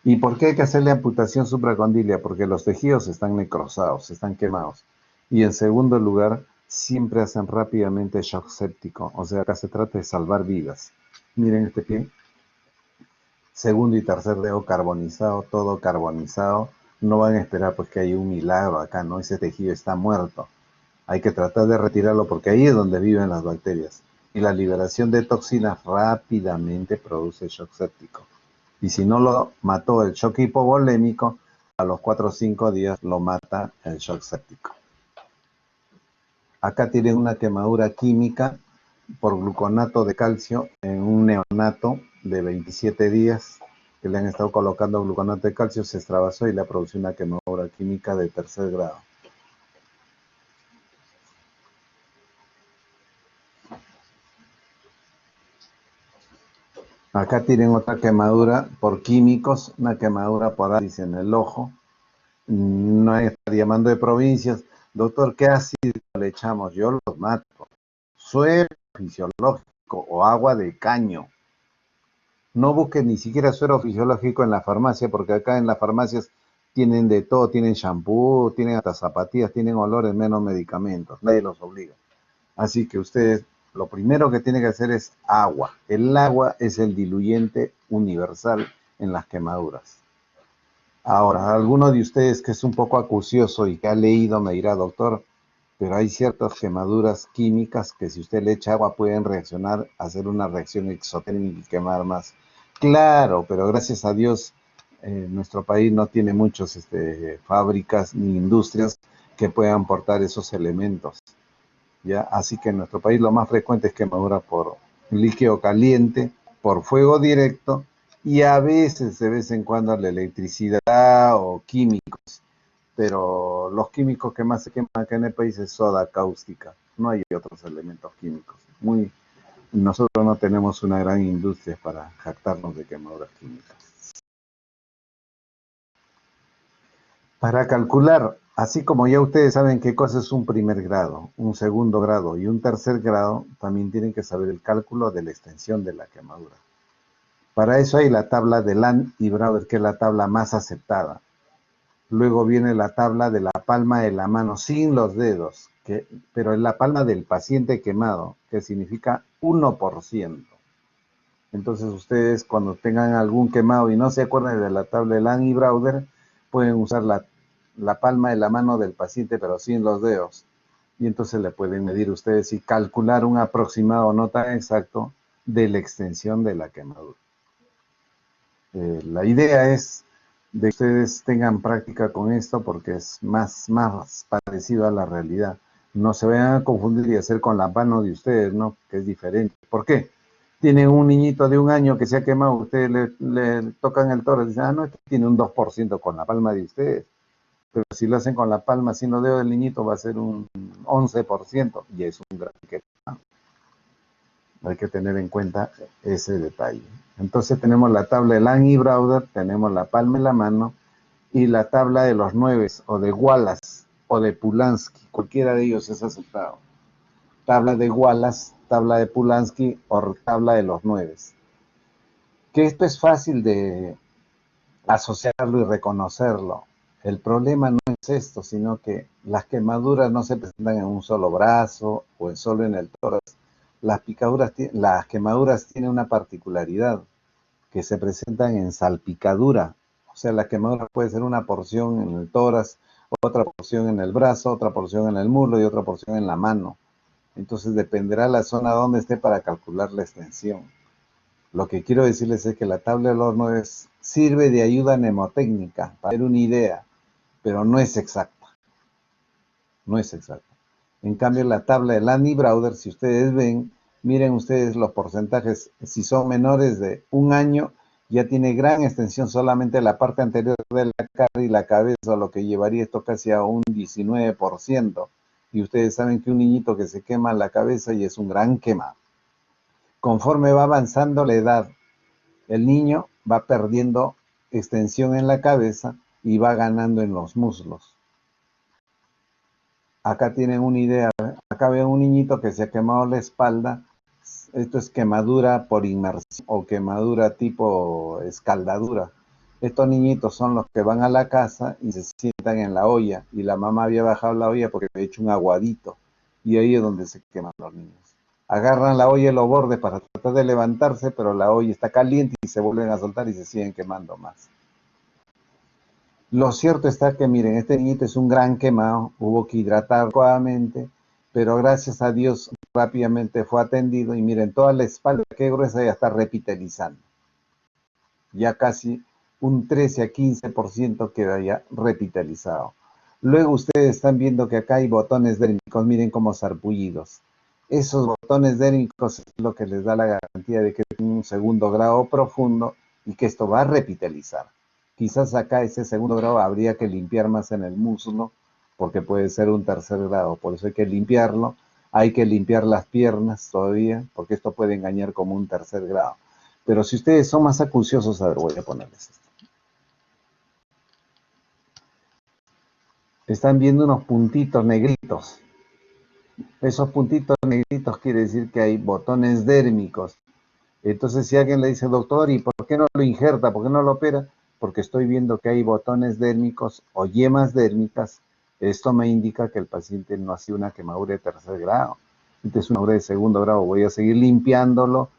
¿Y por qué hay que hacerle amputación supracondilia? Porque los tejidos están necrosados, están quemados. Y en segundo lugar, siempre hacen rápidamente shock séptico. O sea, acá se trata de salvar vidas. Miren este pie. Segundo y tercer dedo carbonizado, todo carbonizado. No van a esperar pues que haya un milagro acá, ¿no? Ese tejido está muerto. Hay que tratar de retirarlo porque ahí es donde viven las bacterias. Y la liberación de toxinas rápidamente produce shock séptico. Y si no lo mató el shock hipovolémico, a los 4 o 5 días lo mata el shock séptico. Acá tienen una quemadura química por gluconato de calcio en un neonato de 27 días que le han estado colocando gluconato de calcio, se extravasó y le ha producido una quemadura química de tercer grado. Acá tienen otra quemadura por químicos, una quemadura por ácido en el ojo. No hay que estar llamando de provincias. Doctor, ¿qué ácido le echamos? Yo los mato. Suero fisiológico o agua de caño. No busquen ni siquiera suero fisiológico en la farmacia, porque acá en las farmacias tienen de todo, tienen shampoo, tienen hasta zapatillas, tienen olores, menos medicamentos. Nadie los obliga. Así que ustedes lo primero que tienen que hacer es agua. El agua es el diluyente universal en las quemaduras. Ahora, alguno de ustedes que es un poco acucioso y que ha leído me dirá, doctor, pero hay ciertas quemaduras químicas que si usted le echa agua pueden reaccionar, hacer una reacción exotérmica y quemar más. Claro, pero gracias a Dios nuestro país no tiene muchas fábricas ni industrias que puedan portar esos elementos. ¿Ya? Así que en nuestro país lo más frecuente es quemadura por líquido caliente, por fuego directo y a veces, de vez en cuando, la electricidad o químicos. Pero los químicos que más se queman acá en el país es soda cáustica. No hay otros elementos químicos. Nosotros no tenemos una gran industria para jactarnos de quemaduras químicas. Para calcular, así como ya ustedes saben qué cosa es un primer grado, un segundo grado y un tercer grado, también tienen que saber el cálculo de la extensión de la quemadura. Para eso hay la tabla de Land y Brauer, que es la tabla más aceptada. Luego viene la tabla de la palma de la mano sin los dedos, pero es la palma del paciente quemado, que significa 1%. Entonces ustedes cuando tengan algún quemado y no se acuerden de la tabla de Lang y Brauer, pueden usar la palma de la mano del paciente pero sin los dedos. Y entonces le pueden medir ustedes y calcular un aproximado no tan exacto de la extensión de la quemadura. La idea es de que ustedes tengan práctica con esto porque es más parecido a la realidad. No se vayan a confundir y hacer con la mano de ustedes, ¿no? Que es diferente. ¿Por qué? Tienen un niñito de 1 año que se ha quemado, ustedes le tocan el tórax y dicen, no, este tiene un 2% con la palma de ustedes. Pero si lo hacen con la palma sin los dedos del niñito va a ser un 11% y es un gran quemado. Hay que tener en cuenta ese detalle. Entonces tenemos la tabla de Lang y Brauer, tenemos la palma en la mano y la tabla de los 9 o de Wallace o de Pulansky, cualquiera de ellos es aceptado. Tabla de Wallace, tabla de Pulansky o tabla de los 9. Que esto es fácil de asociarlo y reconocerlo. El problema no es esto, sino que las quemaduras no se presentan en un solo brazo o solo en el tórax. Las quemaduras tienen una particularidad, que se presentan en salpicadura. O sea, la quemadura puede ser una porción en el tórax, otra porción en el brazo, otra porción en el muslo y otra porción en la mano. Entonces dependerá la zona donde esté para calcular la extensión. Lo que quiero decirles es que la tabla de los 9 sirve de ayuda mnemotécnica para tener una idea, pero no es exacta. No es exacta. En cambio, la tabla de Land y Brauer, si ustedes ven, miren ustedes los porcentajes, si son menores de 1 año, ya tiene gran extensión solamente la parte anterior de la cara y la cabeza, lo que llevaría esto casi a un 19%. Y ustedes saben que un niñito que se quema la cabeza y es un gran quema. Conforme va avanzando la edad, el niño va perdiendo extensión en la cabeza y va ganando en los muslos. Acá tienen una idea, acá ven un niñito que se ha quemado la espalda. Esto es quemadura por inmersión o quemadura tipo escaldadura. Estos niñitos son los que van a la casa y se sientan en la olla y la mamá había bajado la olla porque había hecho un aguadito y ahí es donde se queman los niños. Agarran la olla en los bordes para tratar de levantarse, pero la olla está caliente y se vuelven a soltar y se siguen quemando más. Lo cierto está que, miren, este niñito es un gran quemado, hubo que hidratar adecuadamente, pero gracias a Dios rápidamente fue atendido y miren, toda la espalda, qué gruesa, ya está repitelizando. Ya casi un 13 a 15% queda ya repitalizado. Luego ustedes están viendo que acá hay botones dérmicos, miren como sarpullidos. Esos botones dérmicos es lo que les da la garantía de que es un segundo grado profundo y que esto va a repitalizar. Quizás acá ese segundo grado habría que limpiar más en el muslo porque puede ser un tercer grado, por eso hay que limpiarlo. Hay que limpiar las piernas todavía porque esto puede engañar como un tercer grado. Pero si ustedes son más acuciosos, a ver, voy a ponerles esto. Están viendo unos puntitos negritos. Esos puntitos negritos quiere decir que hay botones dérmicos. Entonces, si alguien le dice, doctor, ¿y por qué no lo injerta? ¿Por qué no lo opera? Porque estoy viendo que hay botones dérmicos o yemas dérmicas. Esto me indica que el paciente no ha sido una quemadura de tercer grado. Entonces, una quemadura de segundo grado. Voy a seguir limpiándolo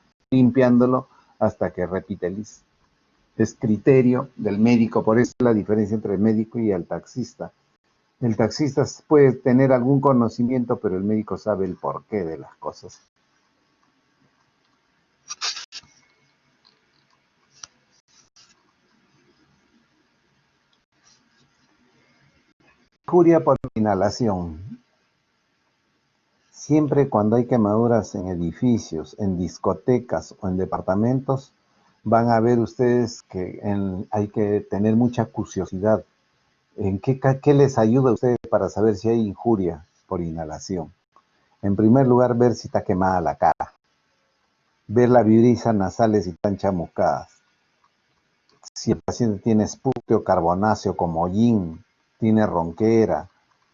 hasta que repitelice. Es criterio del médico. Por eso la diferencia entre el médico y el taxista. El taxista puede tener algún conocimiento, pero el médico sabe el porqué de las cosas. Injuria por inhalación. Siempre cuando hay quemaduras en edificios, en discotecas o en departamentos, van a ver ustedes que hay que tener mucha curiosidad. ¿En qué les ayuda a ustedes para saber si hay injuria por inhalación? En primer lugar, ver si está quemada la cara. Ver las vibrisas nasales si están chamuscadas. Si el paciente tiene esputio carbonáceo como yin, tiene ronquera,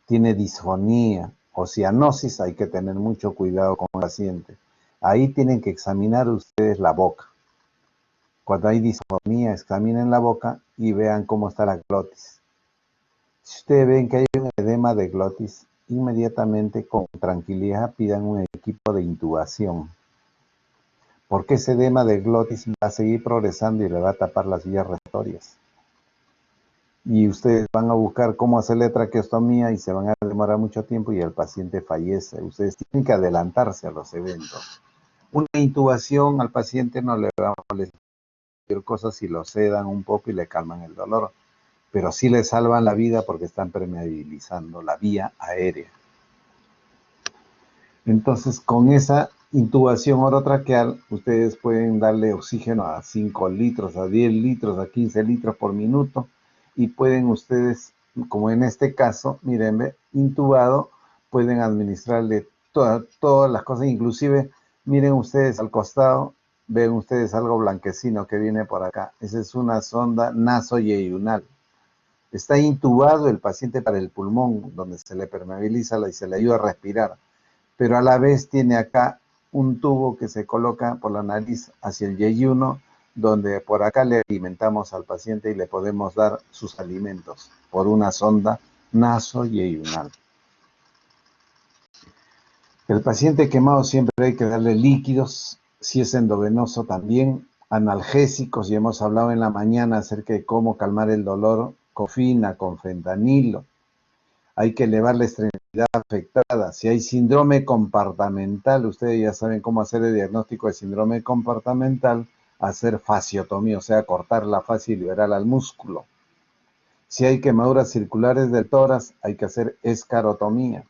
tiene disfonía o cianosis, hay que tener mucho cuidado con el paciente. Ahí tienen que examinar ustedes la boca. Cuando hay disfonía, examinen la boca y vean cómo está la glotis. Si ustedes ven que hay un edema de glotis, inmediatamente con tranquilidad pidan un equipo de intubación. Porque ese edema de glotis va a seguir progresando y le va a tapar las vías respiratorias. Y ustedes van a buscar cómo hacerle traqueostomía y se van a demorar mucho tiempo y el paciente fallece. Ustedes tienen que adelantarse a los eventos. Una intubación al paciente no le va a molestar cualquier cosa si lo sedan un poco y le calman el dolor, pero sí le salvan la vida porque están permeabilizando la vía aérea. Entonces, con esa intubación orotraqueal, ustedes pueden darle oxígeno a 5 litros, a 10 litros, a 15 litros por minuto y pueden ustedes, como en este caso, miren, intubado, pueden administrarle todas las cosas, inclusive, miren ustedes al costado, ven ustedes algo blanquecino que viene por acá. Esa es una sonda nasoyeyunal. Está intubado el paciente para el pulmón, donde se le permeabiliza y se le ayuda a respirar, pero a la vez tiene acá un tubo que se coloca por la nariz hacia el yeyuno, donde por acá le alimentamos al paciente y le podemos dar sus alimentos por una sonda nasoyeyunal. El paciente quemado siempre hay que darle líquidos, si es endovenoso también, analgésicos, y hemos hablado en la mañana acerca de cómo calmar el dolor, cofina, con fentanilo. Hay que elevar la extremidad afectada. Si hay síndrome compartamental, ustedes ya saben cómo hacer el diagnóstico de síndrome compartamental, hacer fasciotomía, o sea, cortar la fascia y liberar al músculo. Si hay quemaduras circulares del tórax, hay que hacer escarotomía.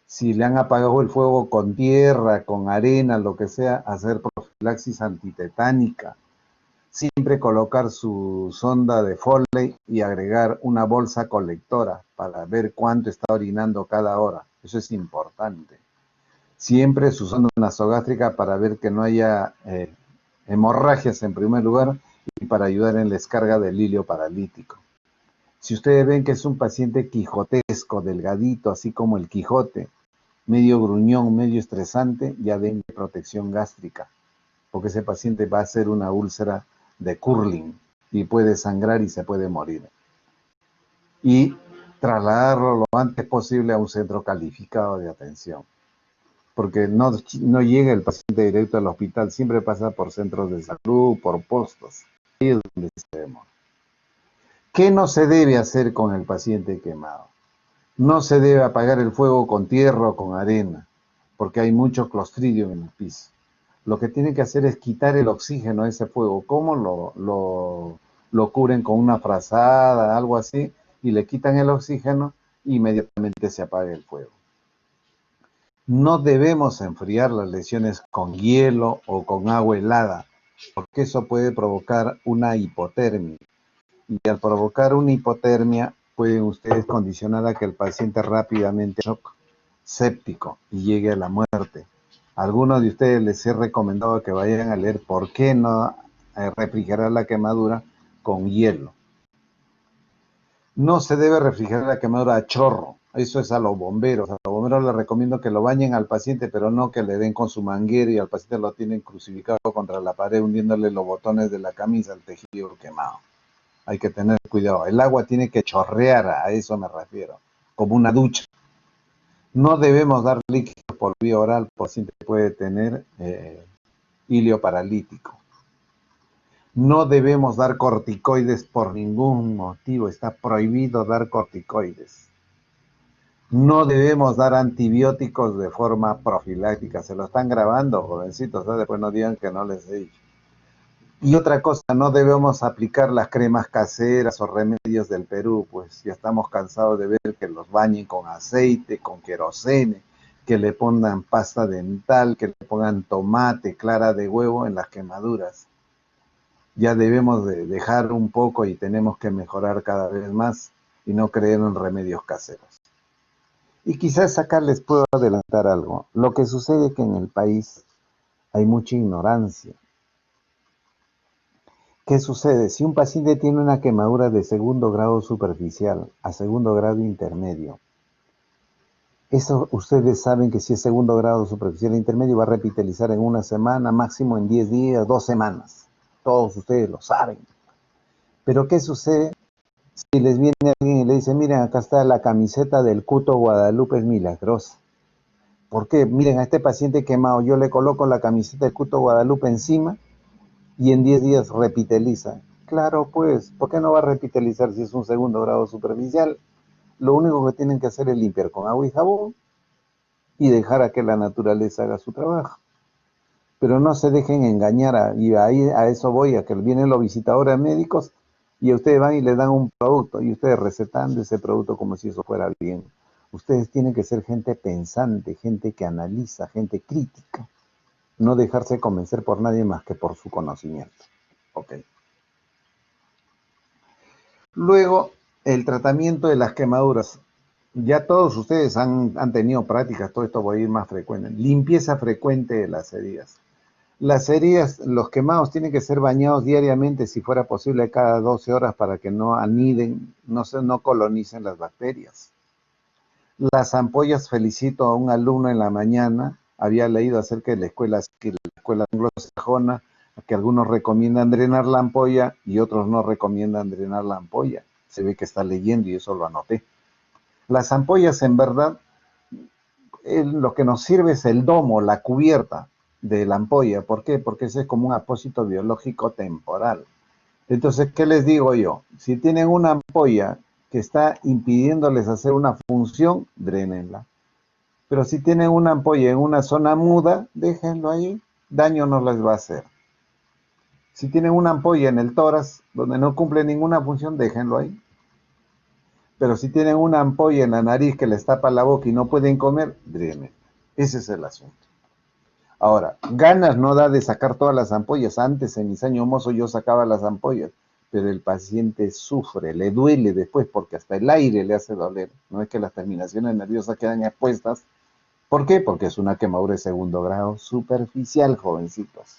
Si le han apagado el fuego con tierra, con arena, lo que sea, hacer profilaxis antitetánica. Siempre colocar su sonda de Foley y agregar una bolsa colectora para ver cuánto está orinando cada hora. Eso es importante. Siempre su sonda nasogástrica para ver que no haya hemorragias en primer lugar y para ayudar en la descarga del hilio paralítico. Si ustedes ven que es un paciente quijotesco, delgadito, así como el Quijote, medio gruñón, medio estresante, ya den protección gástrica, porque ese paciente va a hacer una úlcera de Curling y puede sangrar y se puede morir. Y trasladarlo lo antes posible a un centro calificado de atención, porque no llega el paciente directo al hospital, siempre pasa por centros de salud, por postos. Ahí es donde se demora. ¿Qué no se debe hacer con el paciente quemado? No se debe apagar el fuego con tierra o con arena, porque hay mucho clostridium en el piso. Lo que tienen que hacer es quitar el oxígeno a ese fuego. ¿Cómo lo cubren con una frazada, algo así? y le quitan el oxígeno, inmediatamente se apaga el fuego. No debemos enfriar las lesiones con hielo o con agua helada, porque eso puede provocar una hipotermia. Y al provocar una hipotermia, pueden ustedes condicionar a que el paciente rápidamente shock séptico y llegue a la muerte. A algunos de ustedes les he recomendado que vayan a leer por qué no refrigerar la quemadura con hielo. No se debe refrigerar la quemadura a chorro. Eso es a los bomberos. A los bomberos les recomiendo que lo bañen al paciente, pero no que le den con su manguera y al paciente lo tienen crucificado contra la pared, hundiéndole los botones de la camisa al tejido quemado. Hay que tener cuidado. El agua tiene que chorrear, a eso me refiero, como una ducha. No debemos dar líquidos por vía oral, por si el paciente puede tener hilio paralítico. No debemos dar corticoides por ningún motivo, está prohibido dar corticoides. No debemos dar antibióticos de forma profiláctica, se lo están grabando, jovencitos, ¿eh? Después no digan que no les he dicho. Y otra cosa, no debemos aplicar las cremas caseras o remedios del Perú, pues ya estamos cansados de ver que los bañen con aceite, con querosene, que le pongan pasta dental, que le pongan tomate, clara de huevo en las quemaduras. Ya debemos de dejar un poco y tenemos que mejorar cada vez más y no creer en remedios caseros. Y quizás acá les puedo adelantar algo. Lo que sucede es que en el país hay mucha ignorancia. ¿Qué sucede? Si un paciente tiene una quemadura de segundo grado superficial a segundo grado intermedio, eso ustedes saben que si es segundo grado superficial e intermedio va a repitalizar en una semana, máximo en 10 días, 2 semanas. Todos ustedes lo saben. Pero ¿qué sucede si les viene alguien y le dice, miren, acá está la camiseta del Cuto Guadalupe es milagrosa? ¿Por qué? Miren, a este paciente quemado yo le coloco la camiseta del Cuto Guadalupe encima y en 10 días repiteliza. Claro, pues, ¿por qué no va a repitelizar si es un segundo grado superficial? Lo único que tienen que hacer es limpiar con agua y jabón y dejar a que la naturaleza haga su trabajo. Pero no se dejen engañar, y ahí a eso voy, a que vienen los visitadores médicos y ustedes van y les dan un producto y ustedes recetando ese producto como si eso fuera bien. Ustedes tienen que ser gente pensante, gente que analiza, gente crítica, no dejarse convencer por nadie más que por su conocimiento. Ok. Luego, el tratamiento de las quemaduras. Ya todos ustedes han tenido prácticas, todo esto voy a ir más frecuente. Limpieza frecuente de las heridas. Las heridas, los quemados tienen que ser bañados diariamente, si fuera posible cada 12 horas para que no aniden, no colonicen las bacterias. Las ampollas, felicito a un alumno en la mañana, había leído acerca de la escuela anglosajona, que algunos recomiendan drenar la ampolla y otros no recomiendan drenar la ampolla. Se ve que está leyendo y eso lo anoté. Las ampollas, en verdad, lo que nos sirve es el domo, la cubierta de la ampolla. ¿Por qué? Porque ese es como un apósito biológico temporal. Entonces, ¿qué les digo yo? Si tienen una ampolla que está impidiéndoles hacer una función, drénenla. Pero si tienen una ampolla en una zona muda, déjenlo ahí, daño no les va a hacer. Si tienen una ampolla en el tórax donde no cumple ninguna función, déjenlo ahí. Pero si tienen una ampolla en la nariz que les tapa la boca y no pueden comer, drénen. Ese es el asunto. Ahora, ganas no da de sacar todas las ampollas. Antes, en mis años mozos, yo sacaba las ampollas, pero el paciente sufre, le duele después porque hasta el aire le hace doler. No es que las terminaciones nerviosas quedan expuestas. ¿Por qué? Porque es una quemadura de segundo grado superficial, jovencitos.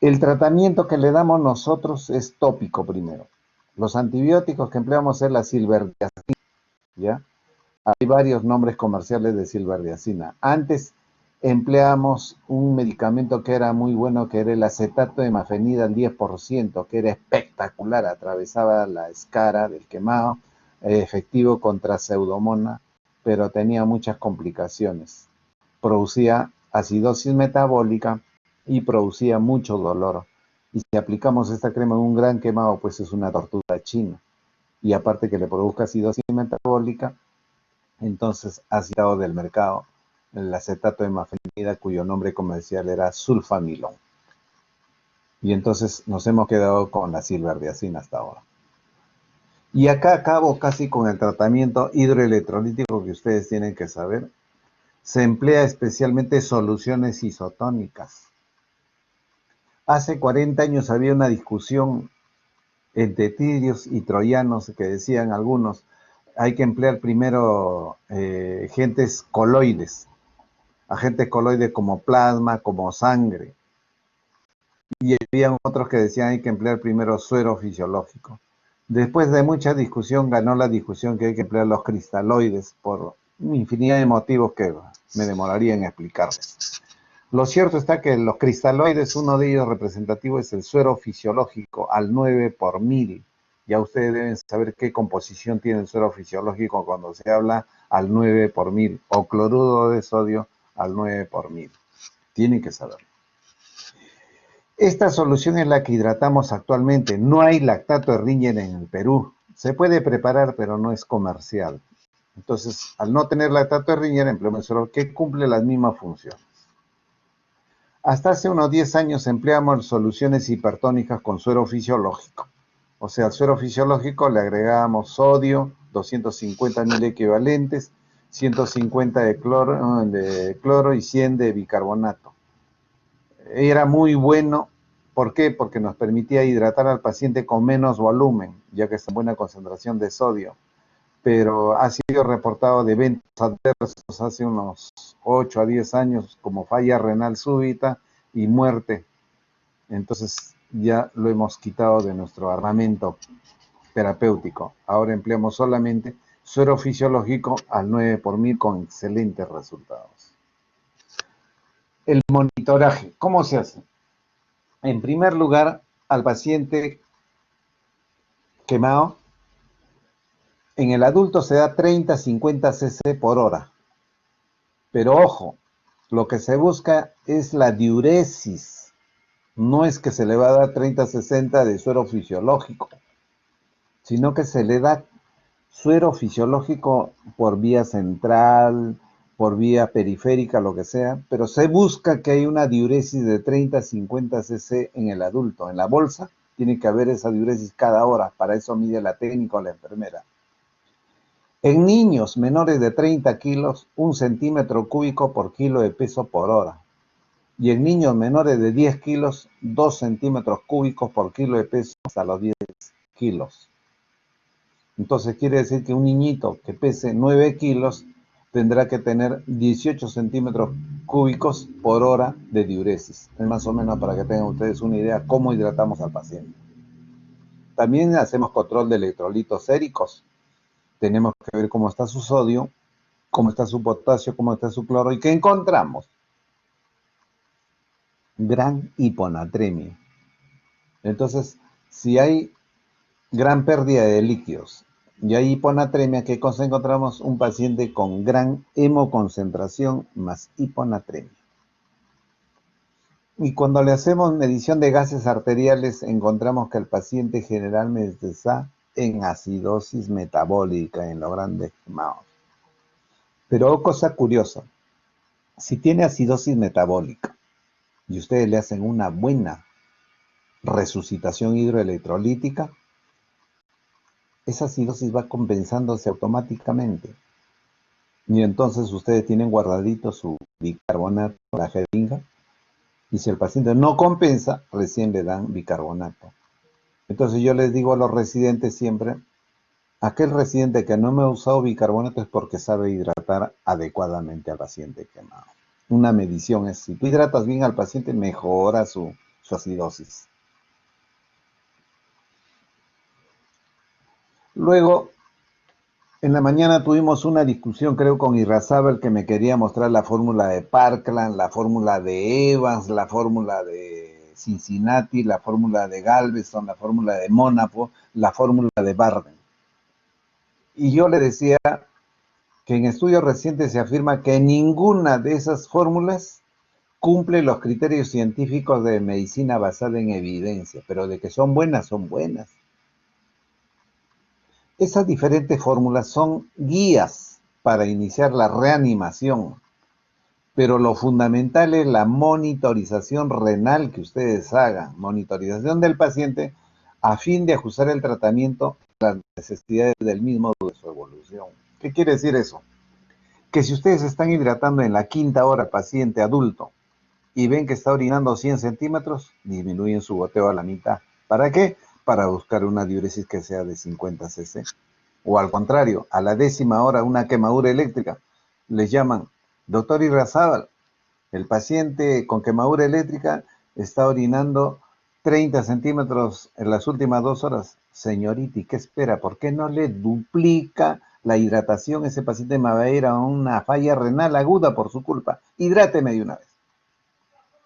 El tratamiento que le damos nosotros es tópico primero. Los antibióticos que empleamos es la silverdiazina, ¿ya? Hay varios nombres comerciales de silverdiazina. Antes empleamos un medicamento que era muy bueno, que era el acetato de mafenida al 10%, que era espectacular, atravesaba la escara del quemado, efectivo contra pseudomonas, pero tenía muchas complicaciones. Producía acidosis metabólica y producía mucho dolor. Y si aplicamos esta crema en un gran quemado, pues es una tortura china. Y aparte que le produzca acidosis metabólica, entonces ha quitado del mercado el acetato de mafenida, cuyo nombre comercial era sulfamilón. Y entonces nos hemos quedado con la silverdiazina hasta ahora. Y acá acabo casi con el tratamiento hidroelectrolítico que ustedes tienen que saber. Se emplea especialmente soluciones isotónicas. Hace 40 años había una discusión entre tirios y troyanos que decían algunos, hay que emplear primero agentes coloides como plasma, como sangre. Y había otros que decían hay que emplear primero suero fisiológico. Después de mucha discusión ganó la discusión que hay que emplear los cristaloides por infinidad de motivos que me demoraría en explicarles. Lo cierto está que los cristaloides, uno de ellos representativo es el suero fisiológico al 9 por mil. Ya ustedes deben saber qué composición tiene el suero fisiológico cuando se habla al 9 por mil o cloruro de sodio al 9 por mil. Tienen que saberlo. Esta solución es la que hidratamos actualmente. No hay lactato de Ringer en el Perú. Se puede preparar, pero no es comercial. Entonces, al no tener lactato de Ringer, empleamos suero que cumple las mismas funciones. Hasta hace unos 10 años empleamos soluciones hipertónicas con suero fisiológico. O sea, al suero fisiológico le agregábamos sodio, 250 mil equivalentes, 150 de cloro y 100 de bicarbonato. Era muy bueno. ¿Por qué? Porque nos permitía hidratar al paciente con menos volumen, ya que está en buena concentración de sodio. Pero ha sido reportado de eventos adversos hace unos 8 a 10 años, como falla renal súbita y muerte. Entonces ya lo hemos quitado de nuestro armamento terapéutico. Ahora empleamos solamente suero fisiológico al 9 por mil con excelentes resultados. El monitoraje, ¿cómo se hace? En primer lugar, al paciente quemado, en el adulto se da 30-50 cc por hora. Pero ojo, lo que se busca es la diuresis. No es que se le va a dar 30-60 de suero fisiológico, sino que se le da suero fisiológico por vía central, por vía periférica, lo que sea, pero se busca que haya una diuresis de 30-50 cc en el adulto. En la bolsa tiene que haber esa diuresis cada hora, para eso mide la técnica o la enfermera. En niños menores de 30 kilos, 1 centímetro cúbico por kilo de peso por hora. Y en niños menores de 10 kilos, 2 centímetros cúbicos por kilo de peso hasta los 10 kilos. Entonces quiere decir que un niñito que pese 9 kilos tendrá que tener 18 centímetros cúbicos por hora de diuresis. Es más o menos para que tengan ustedes una idea cómo hidratamos al paciente. También hacemos control de electrolitos séricos. Tenemos que ver cómo está su sodio, cómo está su potasio, cómo está su cloro. ¿Y qué encontramos? Gran hiponatremia. Entonces, si hay gran pérdida de líquidos y hay hiponatremia, ¿qué cosa encontramos? Un paciente con gran hemoconcentración más hiponatremia. Y cuando le hacemos medición de gases arteriales, encontramos que el paciente generalmente está en acidosis metabólica en los grandes quemados. Pero cosa curiosa, si tiene acidosis metabólica y ustedes le hacen una buena resucitación hidroelectrolítica, esa acidosis va compensándose automáticamente. Y entonces ustedes tienen guardadito su bicarbonato, la jeringa, y si el paciente no compensa, recién le dan bicarbonato. Entonces yo les digo a los residentes siempre, aquel residente que no me ha usado bicarbonato es porque sabe hidratar adecuadamente al paciente quemado. Una medición es, si tú hidratas bien al paciente, mejora su acidosis. Luego, en la mañana tuvimos una discusión, creo, con Irrazábal, que me quería mostrar la fórmula de Parkland, la fórmula de Evans, la fórmula de Cincinnati, la fórmula de Galveston, la fórmula de Mónaco, la fórmula de Barden. Y yo le decía que en estudios recientes se afirma que ninguna de esas fórmulas cumple los criterios científicos de medicina basada en evidencia, pero de que son buenas, son buenas. Esas diferentes fórmulas son guías para iniciar la reanimación, pero lo fundamental es la monitorización renal que ustedes hagan, monitorización del paciente a fin de ajustar el tratamiento las necesidades del mismo de su evolución. ¿Qué quiere decir eso? Que si ustedes están hidratando en la quinta hora al paciente adulto y ven que está orinando 100 centímetros, disminuyen su goteo a la mitad. ¿Para qué? Para buscar una diuresis que sea de 50 cc. O al contrario, a la 10ª hora una quemadura eléctrica. Les llaman, doctor Irrazábal, el paciente con quemadura eléctrica está orinando 30 centímetros en las últimas 2 horas. Señorita, ¿y qué espera? ¿Por qué no le duplica la hidratación? Ese paciente me va a ir a una falla renal aguda por su culpa. Hidráteme de una vez.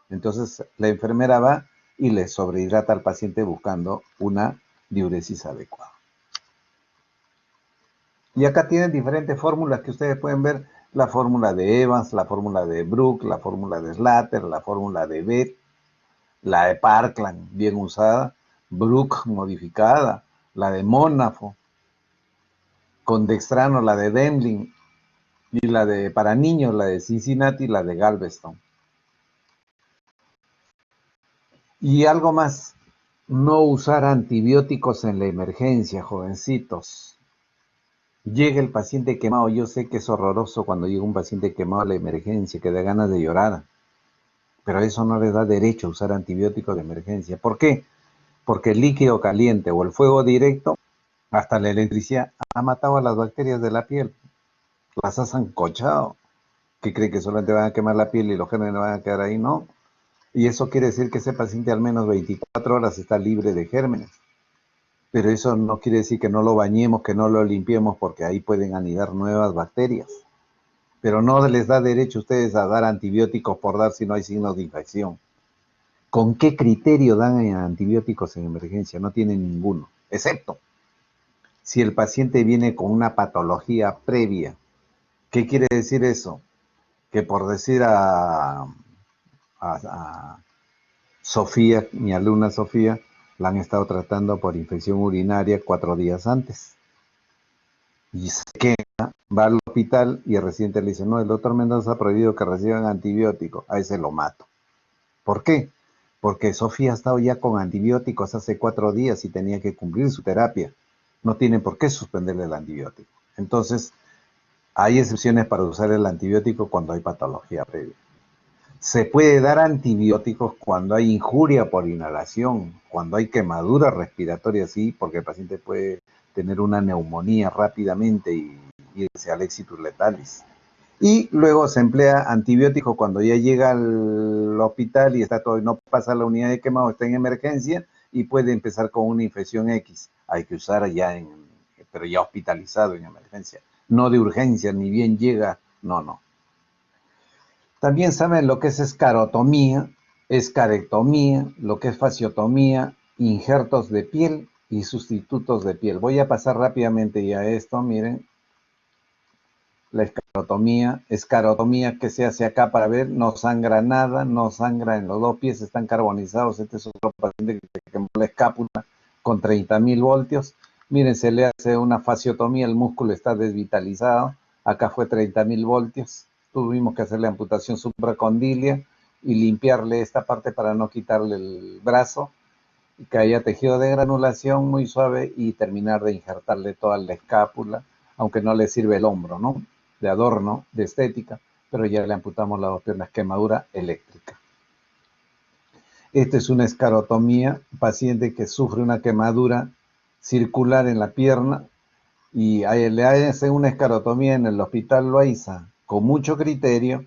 Entonces la enfermera va y le sobrehidrata al paciente buscando una diuresis adecuada. Y acá tienen diferentes fórmulas que ustedes pueden ver. La fórmula de Evans, la fórmula de Brook, la fórmula de Slater, la fórmula de Beth, la de Parkland bien usada, Brook modificada, la de Mónafo, con dextrano, la de Demling, y la de para niños, la de Cincinnati, la de Galveston. Y algo más, no usar antibióticos en la emergencia, jovencitos. Llega el paciente quemado, yo sé que es horroroso cuando llega un paciente quemado a la emergencia, que da ganas de llorar, pero eso no les da derecho a usar antibióticos de emergencia. ¿Por qué? Porque el líquido caliente o el fuego directo, hasta la electricidad, ha matado a las bacterias de la piel, las ha zancochado. ¿Qué creen que solamente van a quemar la piel y los gérmenes van a quedar ahí? No. Y eso quiere decir que ese paciente al menos 24 horas está libre de gérmenes. Pero eso no quiere decir que no lo bañemos, que no lo limpiemos, porque ahí pueden anidar nuevas bacterias. Pero no les da derecho a ustedes a dar antibióticos por dar si no hay signos de infección. ¿Con qué criterio dan antibióticos en emergencia? No tienen ninguno, excepto si el paciente viene con una patología previa. ¿Qué quiere decir eso? Que por decir a Sofía, mi alumna Sofía, la han estado tratando por infección urinaria 4 días antes. Y se queda, va al hospital y el residente le dice, no, el doctor Mendoza ha prohibido que reciban antibióticos, a ese lo mato. ¿Por qué? Porque Sofía ha estado ya con antibióticos hace 4 días y tenía que cumplir su terapia. No tienen por qué suspenderle el antibiótico. Entonces, hay excepciones para usar el antibiótico cuando hay patología previa. Se puede dar antibióticos cuando hay injuria por inhalación, cuando hay quemadura respiratoria, sí, porque el paciente puede tener una neumonía rápidamente y irse al exitus letalis. Y luego se emplea antibiótico cuando ya llega al hospital y está todo, no pasa la unidad de quemado, está en emergencia y puede empezar con una infección X. Hay que usar ya pero ya hospitalizado en emergencia. No de urgencia, ni bien llega, no. También saben lo que es escarotomía, escarectomía, lo que es fasciotomía, injertos de piel y sustitutos de piel. Voy a pasar rápidamente ya esto, miren. La escarotomía que se hace acá para ver, no sangra nada, no sangra en los 2 pies, están carbonizados. Este es otro paciente que quemó la escápula con 30.000 voltios. Miren, se le hace una fasciotomía, el músculo está desvitalizado. Acá fue 30.000 voltios. Tuvimos que hacerle amputación supracondilia y limpiarle esta parte para no quitarle el brazo, y que haya tejido de granulación muy suave y terminar de injertarle toda la escápula, aunque no le sirve el hombro, ¿no? De adorno, de estética, pero ya le amputamos las 2 piernas, quemadura eléctrica. Esta es una escarotomía, paciente que sufre una quemadura circular en la pierna y le hacen una escarotomía en el hospital Loaiza, con mucho criterio,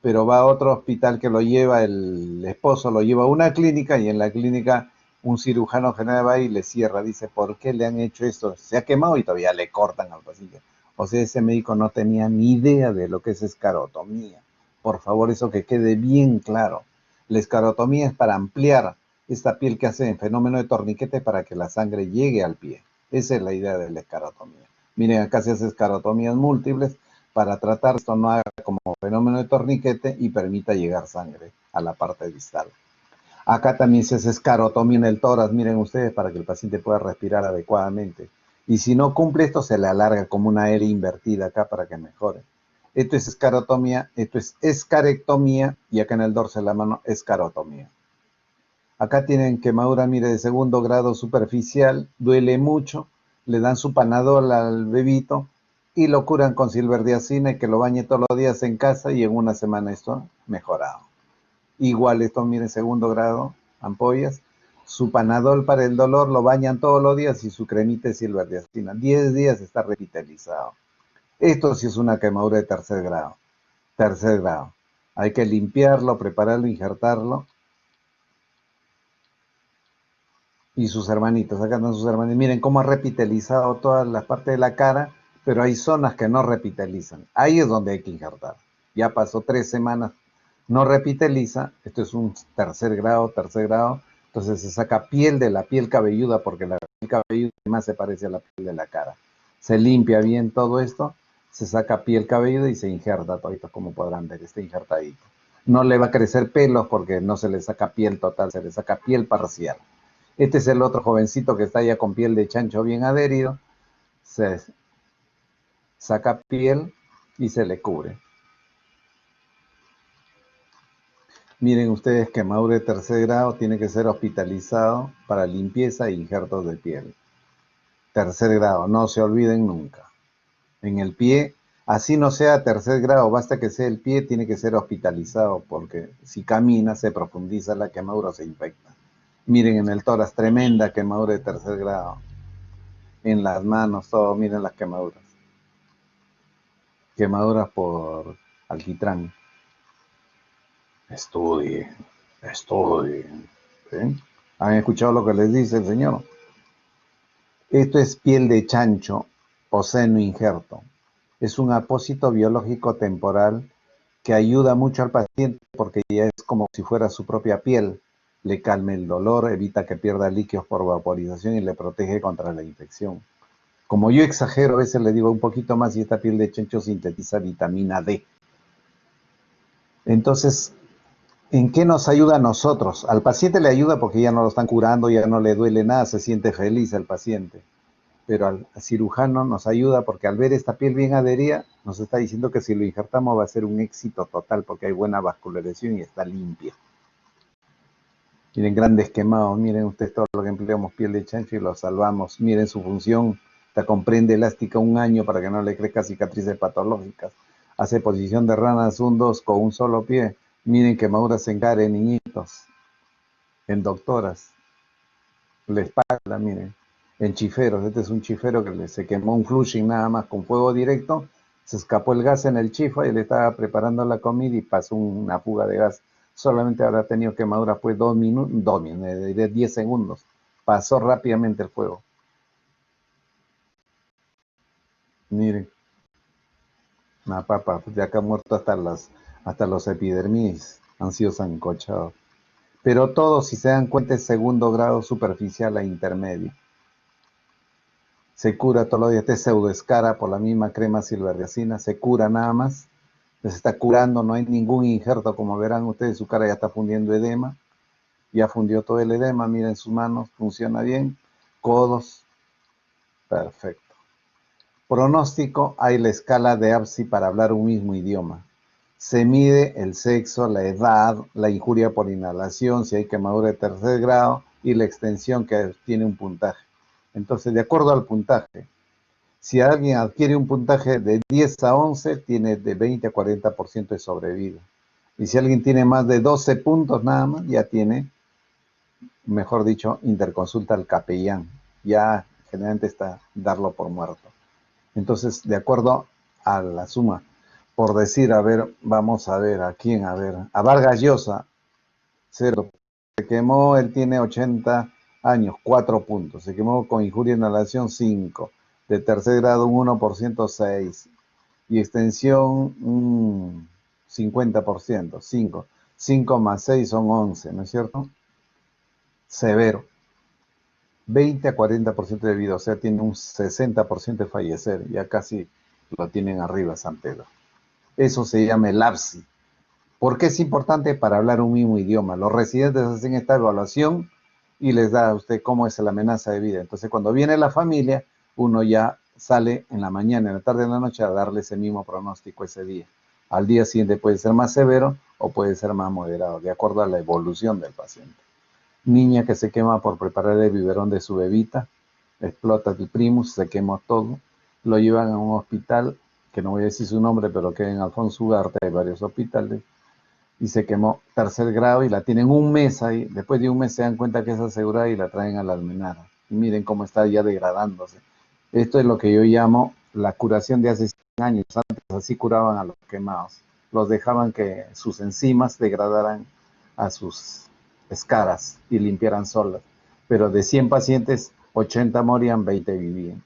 pero va a otro hospital que lo lleva, el esposo lo lleva a una clínica y en la clínica un cirujano general va y le cierra, dice, ¿por qué le han hecho esto? Se ha quemado y todavía le cortan al paciente. O sea, ese médico no tenía ni idea de lo que es escarotomía. Por favor, eso que quede bien claro. La escarotomía es para ampliar esta piel que hace en fenómeno de torniquete para que la sangre llegue al pie. Esa es la idea de la escarotomía. Miren, acá se hace escarotomías múltiples para tratar esto no haga como fenómeno de torniquete y permita llegar sangre a la parte distal. Acá también se hace escarotomía en el tórax, miren ustedes, para que el paciente pueda respirar adecuadamente. Y si no cumple esto, se le alarga como una L invertida acá para que mejore. Esto es escarotomía, esto es escarectomía y acá en el dorso de la mano escarotomía. Acá tienen quemadura, mire, de 2º grado superficial, duele mucho, le dan su panadol al bebito y lo curan con silverdiazina y que lo bañe todos los días en casa y en una semana esto mejorado. Igual esto, miren, segundo grado, ampollas, su panadol para el dolor lo bañan todos los días y su cremita de silverdiazina. 10 días está revitalizado. Esto sí es una quemadura de tercer grado. Tercer grado. Hay que limpiarlo, prepararlo, injertarlo. Y sus hermanitos, acá están sus hermanitos. Miren cómo ha repitalizado todas las partes de la cara, pero hay zonas que no repitalizan. Ahí es donde hay que injertar. Ya pasó 3 semanas, no repitaliza. Esto es un tercer grado, tercer grado. Entonces se saca piel de la piel cabelluda, porque la piel cabelluda más se parece a la piel de la cara. Se limpia bien todo esto, se saca piel cabelluda y se injerta todito, como podrán ver, está injertadito. No le va a crecer pelos porque no se le saca piel total, se le saca piel parcial. Este es el otro jovencito que está ya con piel de chancho bien adherido. Se saca piel y se le cubre. Miren ustedes, quemadura de tercer grado tiene que ser hospitalizado para limpieza e injertos de piel. Tercer grado, no se olviden nunca. En el pie, así no sea tercer grado, basta que sea el pie, tiene que ser hospitalizado porque si camina se profundiza la quemadura o se infecta. Miren en el tórax, tremenda quemadura de tercer grado. En las manos, todo, miren las quemaduras. Quemaduras por alquitrán. Estudien, estudien. ¿Sí? ¿Han escuchado lo que les dice el Señor? Esto es piel de chancho o seno injerto. Es un apósito biológico temporal que ayuda mucho al paciente porque ya es como si fuera su propia piel. Le calma el dolor, evita que pierda líquidos por vaporización y le protege contra la infección. Como yo exagero, a veces le digo un poquito más y esta piel de chancho sintetiza vitamina D. Entonces, ¿en qué nos ayuda a nosotros? Al paciente le ayuda porque ya no lo están curando, ya no le duele nada, se siente feliz el paciente. Pero al cirujano nos ayuda porque al ver esta piel bien adherida, nos está diciendo que si lo injertamos va a ser un éxito total porque hay buena vascularización y está limpia. Miren, grandes quemados, miren ustedes todo lo que empleamos piel de chancho y lo salvamos. Miren su función, está con prenda elástica 1 año para que no le crezca cicatrices patológicas. Hace posición de ranas 1-2 con un solo pie. Miren quemaduras en cara en niñitos, en doctoras. La espalda, miren, en chiferos. Este es un chifero que se quemó un flushing nada más con fuego directo. Se escapó el gas en el chifa y le estaba preparando la comida y pasó una fuga de gas. Solamente habrá tenido quemadura pues 2 minutos, 10 segundos. Pasó rápidamente el fuego. Miren, una papa, de acá muerto hasta los epidermis han sido sancochados. Pero todo, si se dan cuenta, es segundo grado superficial a intermedio. Se cura todos los días, este pseudoescara por la misma crema silverdiazina, se cura nada más. Se está curando, no hay ningún injerto, como verán ustedes, su cara ya está fundiendo edema. Ya fundió todo el edema, miren sus manos, funciona bien. Codos, perfecto. Pronóstico, hay la escala de ABSI para hablar un mismo idioma. Se mide el sexo, la edad, la injuria por inhalación, si hay quemadura de tercer grado y la extensión que tiene un puntaje. Entonces, de acuerdo al puntaje, si alguien adquiere un puntaje de 10 a 11, tiene de 20 a 40% de sobrevida. Y si alguien tiene más de 12 puntos nada más, ya tiene, mejor dicho, interconsulta al capellán. Ya generalmente está darlo por muerto. Entonces, de acuerdo a la suma, por decir, a ver, vamos a ver, ¿a quién? A ver, a Vargas Llosa, 0. Se quemó, él tiene 80 años, 4 puntos. Se quemó con injuria de inhalación, 5. De tercer grado, un 1%, 6. Y extensión, un 50%, 5. 5 más 6 son 11, ¿no es cierto? Severo. 20 a 40% de vida, o sea, tiene un 60% de fallecer. Ya casi lo tienen arriba San Pedro. Eso se llama el ABSI. ¿Por qué es importante? Para hablar un mismo idioma. Los residentes hacen esta evaluación y les da a usted cómo es la amenaza de vida. Entonces, cuando viene la familia, uno ya sale en la mañana, en la tarde, en la noche a darle ese mismo pronóstico ese día. Al día siguiente puede ser más severo o puede ser más moderado, de acuerdo a la evolución del paciente. Niña que se quema por preparar el biberón de su bebita, explota el primus, se quemó todo, lo llevan a un hospital, que no voy a decir su nombre, pero que en Alfonso Ugarte hay varios hospitales, y se quemó tercer grado y la tienen un mes ahí. Después de un mes se dan cuenta que es asegurada y la traen a la almenara. Y miren cómo está ya degradándose. Esto es lo que yo llamo la curación de hace 100 años. Antes así curaban a los quemados. Los dejaban que sus enzimas degradaran a sus escaras y limpiaran solas. Pero de 100 pacientes, 80 morían, 20 vivían.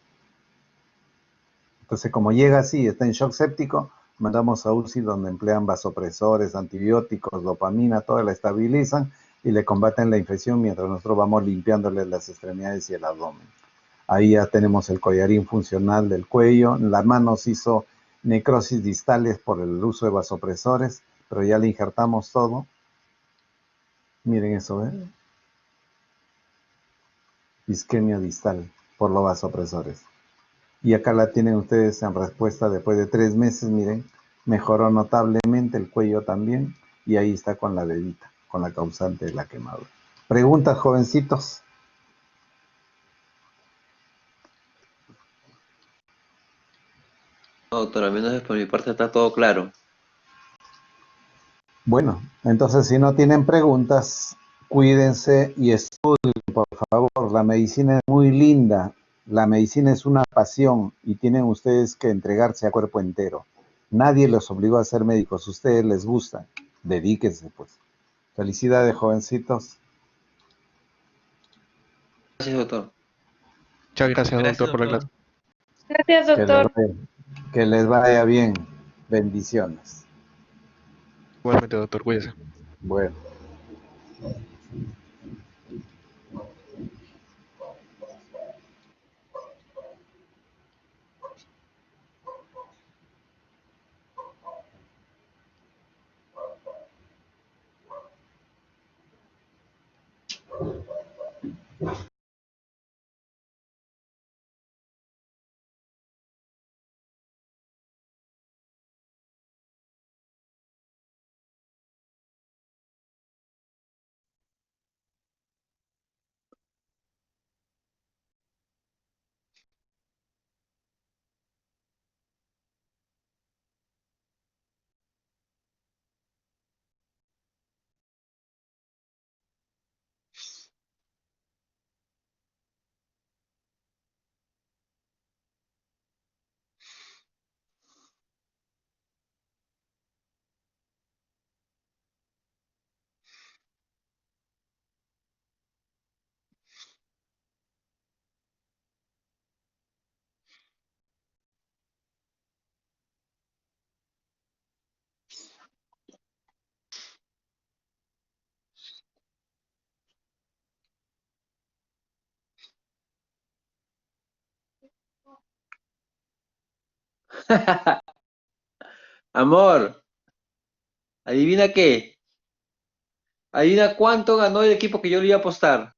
Entonces, como llega así, está en shock séptico, mandamos a UCI donde emplean vasopresores, antibióticos, dopamina, todo la estabilizan y le combaten la infección mientras nosotros vamos limpiándole las extremidades y el abdomen. Ahí ya tenemos el collarín funcional del cuello. La mano se hizo necrosis distales por el uso de vasopresores, pero ya le injertamos todo. Miren eso, ¿eh? Isquemia distal por los vasopresores. Y acá la tienen ustedes en respuesta después de 3 meses, miren, mejoró notablemente el cuello también y ahí está con la bebita, con la causante de la quemadura. ¿Preguntas, jovencitos? No, doctor, al menos por mi parte está todo claro. Bueno, entonces si no tienen preguntas, cuídense y estudien, por favor. La medicina es muy linda, la medicina es una pasión y tienen ustedes que entregarse a cuerpo entero. Nadie los obligó a ser médicos, a ustedes les gusta, dedíquense pues. Felicidades, jovencitos. Gracias, doctor. Muchas gracias, Gracias, doctor, por la doctor. clase. Gracias, Que les doctor. vaya, que les vaya bien. Bendiciones. Igualmente, doctor, cuídese. Bueno. Amor, ¿adivina qué? ¿Adivina cuánto ganó el equipo que yo le iba a apostar?